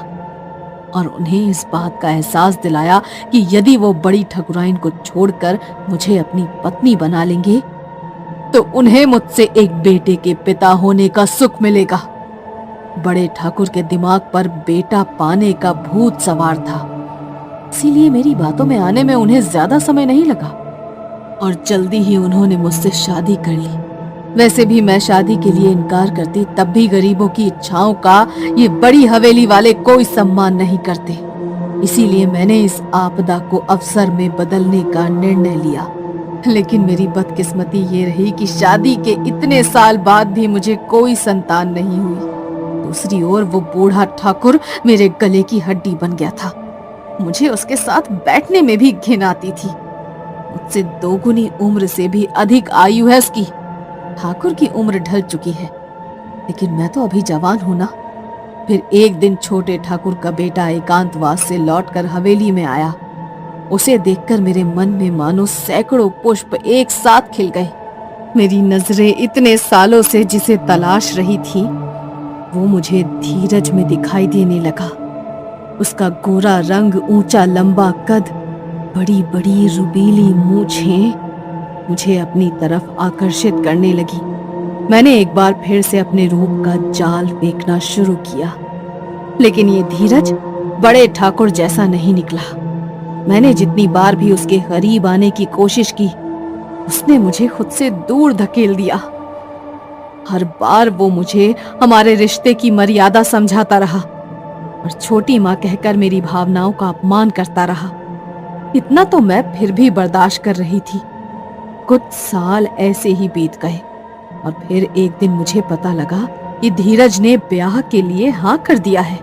Speaker 2: और उन्हें इस बात का एहसास दिलाया कि यदि वो बड़ी ठकुराइन को छोड़कर मुझे अपनी पत्नी बना लेंगे तो उन्हें मुझसे एक बेटे के पिता होने का सुख मिलेगा। बड़े ठाकुर के दिमाग पर बेटा पाने का भूत सवार था, इसीलिए मेरी बातों में आने में उन्हें ज्यादा समय नहीं लगा और जल्दी ही उन्होंने मुझसे शादी कर ली। वैसे भी मैं शादी के लिए इनकार करती तब भी गरीबों की इच्छाओं का ये बड़ी हवेली वाले कोई सम्मान नहीं करते। इसीलिए मैंने इस आपदा को अवसर में बदलने का निर्णय लिया। लेकिन मेरी बदकिस्मती ये रही कि शादी के इतने साल बाद भी मुझे कोई संतान नहीं हुई। दूसरी ओर वो बूढ़ा ठाकुर मेरे गले की हड्डी बन गया था। मुझे उसके साथ बैठने में भी घिन आती थी। मुझसे दोगुनी उम्र से भी अधिक आयु है उसकी। ठाकुर की उम्र ढल चुकी है, लेकिन मैं तो अभी जवान हूं ना। फिर एक दिन छोटे ठाकुर का बेटा एकांतवास से लौटकर हवेली में आया। उसे देखकर मेरे मन में मानो सैकड़ों पुष्प एक साथ खिल गए। मेरी नजरें इतने सालों से जिसे तलाश रही थी वो मुझे धीरज में दिखाई देने लगा। उसका गोरा रंग, ऊंचा लंबा कद, बड़ी बड़ी रुबीली मूंछें मुझे अपनी तरफ आकर्षित करने लगी। मैंने एक बार फिर से अपने रूप का जाल फेंकना शुरू किया, लेकिन ये धीरज बड़े ठाकुर जैसा नहीं निकला। मैंने जितनी बार भी उसके करीब आने की कोशिश की, उसने मुझे खुद से दूर धकेल दिया। हर बार वो मुझे हमारे रिश्ते की मर्यादा समझाता रहा और छोटी माँ कहकर मेरी भावनाओं का अपमान करता रहा। इतना तो मैं फिर भी बर्दाश्त कर रही थी। कुछ साल ऐसे ही बीत गए और फिर एक दिन मुझे पता लगा कि धीरज ने ब्याह के लिए हाँ कर दिया है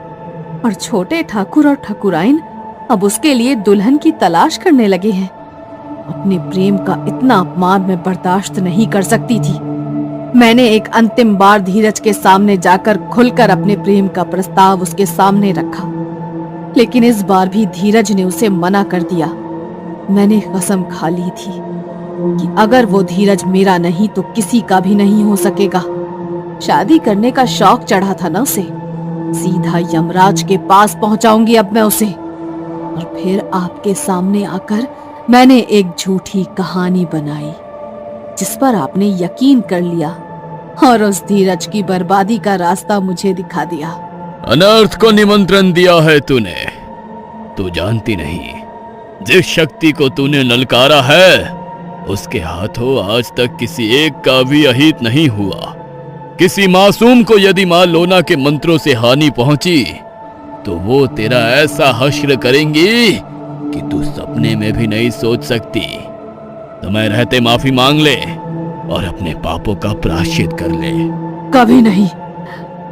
Speaker 2: और छोटे ठाकुर और ठाकुराइन अब उसके लिए दुल्हन की तलाश करने लगे हैं। अपने प्रेम का इतना अपमान मैं बर्दाश्त नहीं कर सकती थी। मैंने एक अंतिम बार धीरज के सामने जाकर खुलकर अपने प्रेम का प्रस्ताव उसके सामने रखा, लेकिन इस बार भी धीरज ने उसे मना कर दिया। मैंने कसम खा ली थी कि अगर वो धीरज मेरा नहीं तो किसी का भी नहीं हो सकेगा। शादी करने का शौक चढ़ा था ना उसे, सीधा यमराज के पास पहुंचाऊंगी अब मैं उसे। और फिर आपके सामने आकर मैंने एक झूठी कहानी बनाई जिस पर आपने यकीन कर लिया और उस धीरज की बर्बादी का रास्ता मुझे दिखा दिया।
Speaker 1: अनर्थ को निमंत्रण दिया है तूने। तू जानती नहीं, जिस शक्ति को तूने ललकारा है उसके हाथों आज तक किसी एक का भी अहित नहीं हुआ। किसी मासूम को यदि मां लोना के मंत्रों से हानि पहुंची तो वो तेरा ऐसा हश्र करेंगी कि तू सपने में भी नहीं सोच सकती। समय रहते माफी मांग ले और अपने पापों का प्रायश्चित कर ले।
Speaker 2: कभी नहीं,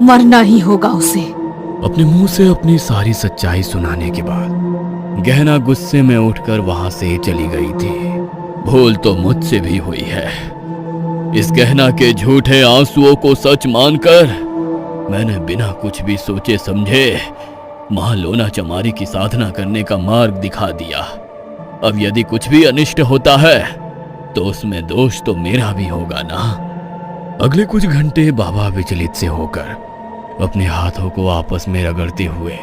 Speaker 2: मरना ही होगा उसे।
Speaker 1: अपने मुंह से अपनी सारी सच्चाई सुनाने के बाद गहना गुस्से में उठकर वहां से चली गई थी। भूल तो मुझसे भी हुई है। इस गहना के झूठे आंसुओं को सच मानकर मैंने बिना कुछ भी सोचे समझे मां लोना चमारी की साधना करने का मार्ग दिखा दिया। अब यदि कुछ भी अनिष्ट होता है तो उसमें दोष तो मेरा भी होगा ना। अगले कुछ घंटे बाबा विचलित से होकर अपने हाथों को आपस में रगड़ते हुए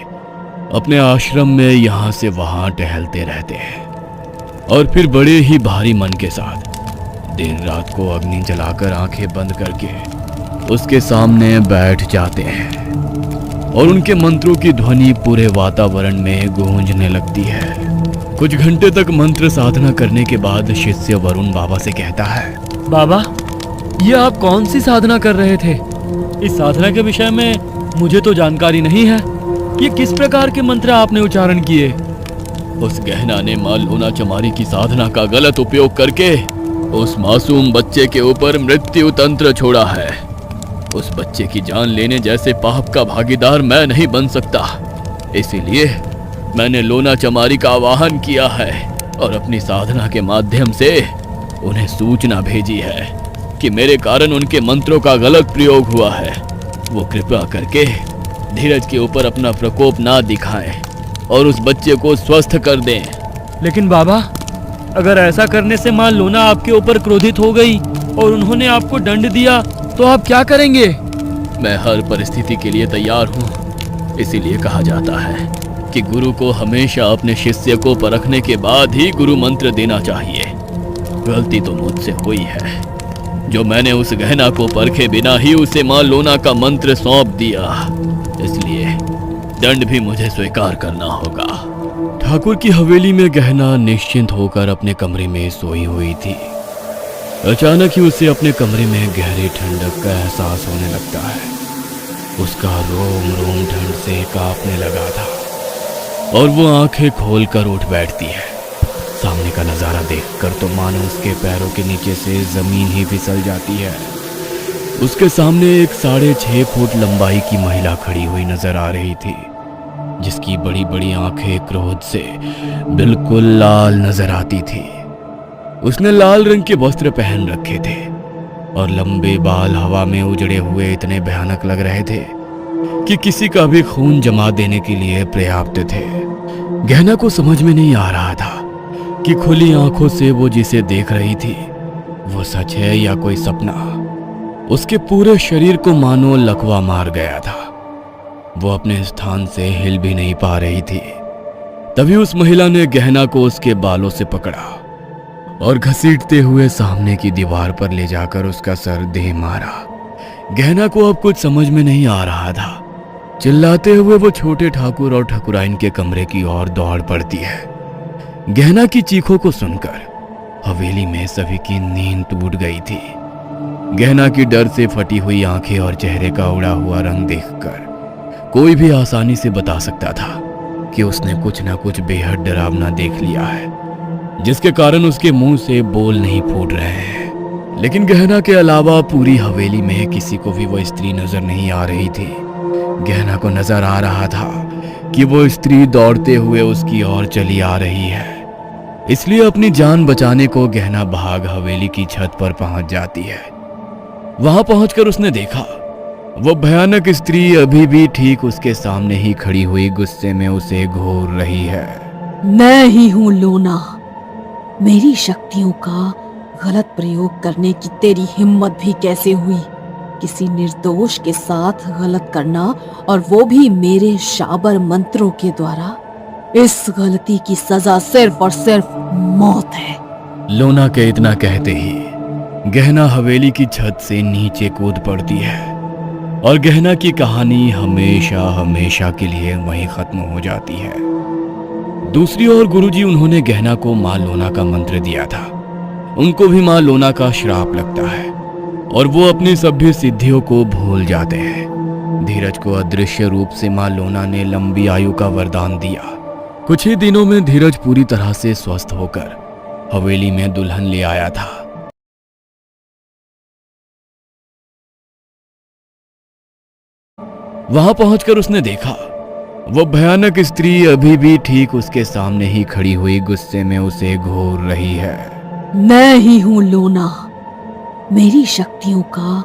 Speaker 1: अपने आश्रम में यहां से वहां टहलते रहते हैं और फिर बड़े ही भारी मन के साथ दिन रात को अग्नि जलाकर आंखें बंद करके उसके सामने बैठ जाते हैं और उनके मंत्रों की ध्वनि पूरे वातावरण में गूंजने लगती है। कुछ घंटे तक मंत्र साधना करने के बाद शिष्य वरुण बाबा से कहता है,
Speaker 4: बाबा, ये आप कौन सी साधना कर रहे थे? इस साधना के विषय में मुझे तो जानकारी नहीं है। ये किस प्रकार के मंत्र आपने उच्चारण किए?
Speaker 1: उस गहना ने मां लोना चमारी की साधना का गलत उपयोग करके उस मासूम बच्चे के ऊपर मृत्यु तंत्र छोड़ा है। उस बच्चे की जान लेने जैसे पाप का भागीदार मैं नहीं बन सकता। इसीलिए मैंने लोना चमारी का आवाहन किया है और अपनी साधना के माध्यम से उन्हें सूचना भेजी है कि मेरे कारण उनके मंत्रों का गलत प्रयोग हुआ है। वो कृपा करके धीरज के ऊपर अपना प्रकोप ना दिखाएं और उस बच्चे को स्वस्थ कर दें।
Speaker 4: लेकिन बाबा, अगर ऐसा करने से मां लोना आपके ऊपर क्रोधित हो गई और उन्होंने आपको दंड दिया तो आप क्या करेंगे?
Speaker 1: मैं हर परिस्थिति के लिए तैयार हूँ। इसीलिए कहा जाता है कि गुरु को हमेशा अपने शिष्य को परखने के बाद ही गुरु मंत्र देना चाहिए। गलती तो मुझसे हुई है जो मैंने उस गहना को परखे बिना ही उसे मां लोना का मंत्र सौंप दिया। इसलिए दंड भी मुझे स्वीकार करना होगा। ठाकुर की हवेली में गहना निश्चिंत होकर अपने कमरे में सोई हुई थी। अचानक ही उसे अपने कमरे में गहरी ठंडक का एहसास होने लगता है। उसका रोम रोम ठंड से कांपने लगा था और वो आंखें खोलकर उठ बैठती है। सामने का नजारा देखकर तो मानो उसके पैरों के नीचे से जमीन ही फिसल जाती है। उसके सामने एक 6.5 फुट लंबाई की महिला खड़ी हुई नजर आ रही थी, जिसकी बड़ी बड़ी आंखें क्रोध से बिल्कुल लाल नजर आती थी। उसने लाल रंग के वस्त्र पहन रखे थे और लंबे बाल हवा में उजड़े हुए इतने भयानक लग रहे थे कि किसी का भी खून जमा देने के लिए पर्याप्त थे। गहना को समझ में नहीं आ रहा था कि खुली आंखों से वो जिसे देख रही थी वो सच है या कोई सपना। उसके पूरे शरीर को मानो लकवा मार गया था। वो अपने स्थान से हिल भी नहीं पा रही थी। तभी उस महिला ने गहना को उसके बालों से पकड़ा और घसीटते हुए सामने की दीवार पर ले जाकर उसका सर दे मारा। गहना को अब कुछ समझ में नहीं आ रहा था। चिल्लाते हुए वो छोटे ठाकुर और ठाकुराइन के कमरे की ओर दौड़ पड़ती है। गहना की चीखों को सुनकर हवेली में सभी की नींद टूट गई थी। गहना की डर से फटी हुई आंखें और चेहरे का उड़ा हुआ रंग देखकर कोई भी आसानी से बता सकता था कि उसने कुछ ना कुछ बेहद डरावना देख लिया है, जिसके कारण उसके मुंह से बोल नहीं फूट रहे हैं। लेकिन गहना के अलावा पूरी हवेली में किसी को भी वो स्त्री नजर नहीं आ रही थी। गहना को नजर आ रहा था कि वो स्त्री दौड़ते हुए उसकी ओर चली आ रही है। इसलिए अपनी जान बचाने को गहना भाग हवेली की छत पर पहुंच जाती है। वहां पहुंचकर उसने देखा वो भयानक स्त्री अभी भी ठीक उसके सामने ही खड़ी हुई गुस्से में उसे घूर रही है।
Speaker 2: मैं ही हूं लोना। मेरी शक्तियों का
Speaker 5: गलत प्रयोग करने की तेरी हिम्मत भी कैसे हुई? किसी निर्दोष के साथ गलत करना, और वो भी मेरे शाबर मंत्रों के द्वारा। इस गलती की सजा सिर्फ और सिर्फ मौत है।
Speaker 1: लोना के इतना कहते ही गहना हवेली की छत से नीचे कूद पड़ती है और गहना की कहानी हमेशा हमेशा के लिए वहीं खत्म हो जाती है। दूसरी ओर गुरुजी उन्होंने गहना को माँ लोना का मंत्र दिया था। उनको भी माँ लोना का श्राप लगता है और वो अपनी सभी सिद्धियों को भूल जाते हैं। धीरज को अदृश्य रूप से माँ लोना ने लंबी आयु का वरदान दिया। कुछ ही दिनों में धीरज पूरी तरह से स्वस्थ होकर हवेली में दुल्हन ले आया था। वहां पहुंचकर उसने देखा वो भयानक स्त्री अभी भी ठीक उसके सामने ही खड़ी हुई गुस्से में उसे घूर रही है।
Speaker 5: मैं ही हूं लोना। मेरी शक्तियों का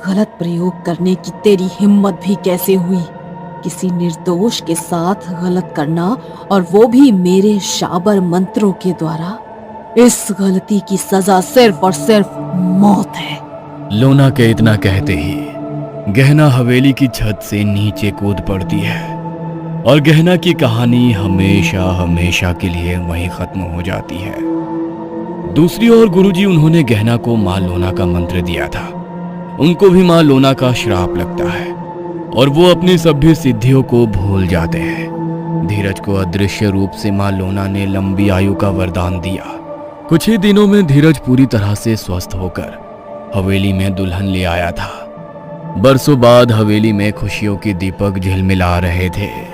Speaker 5: गलत प्रयोग करने की तेरी हिम्मत भी कैसे हुई? किसी निर्दोष के साथ गलत करना, और वो भी मेरे शाबर मंत्रों के द्वारा। इस गलती की सजा सिर्फ और सिर्फ मौत है।
Speaker 1: लोना के इतना कहते ही गहना हवेली की छत से नीचे कूद पड़ती है और गहना की कहानी हमेशा हमेशा के लिए वहीं खत्म हो जाती है। दूसरी ओर गुरुजी उन्होंने गहना को माँ लोना का मंत्र दिया था। उनको भी माँ लोना का श्राप लगता है और वो अपनी सभी सिद्धियों को भूल जाते हैं। धीरज को अदृश्य रूप से माँ लोना ने लंबी आयु का वरदान दिया। कुछ ही दिनों में धीरज पूरी तरह से स्वस्थ होकर हवेली में दुल्हन ले आया था। बरसों बाद हवेली में खुशियों के दीपक झिलमिला रहे थे।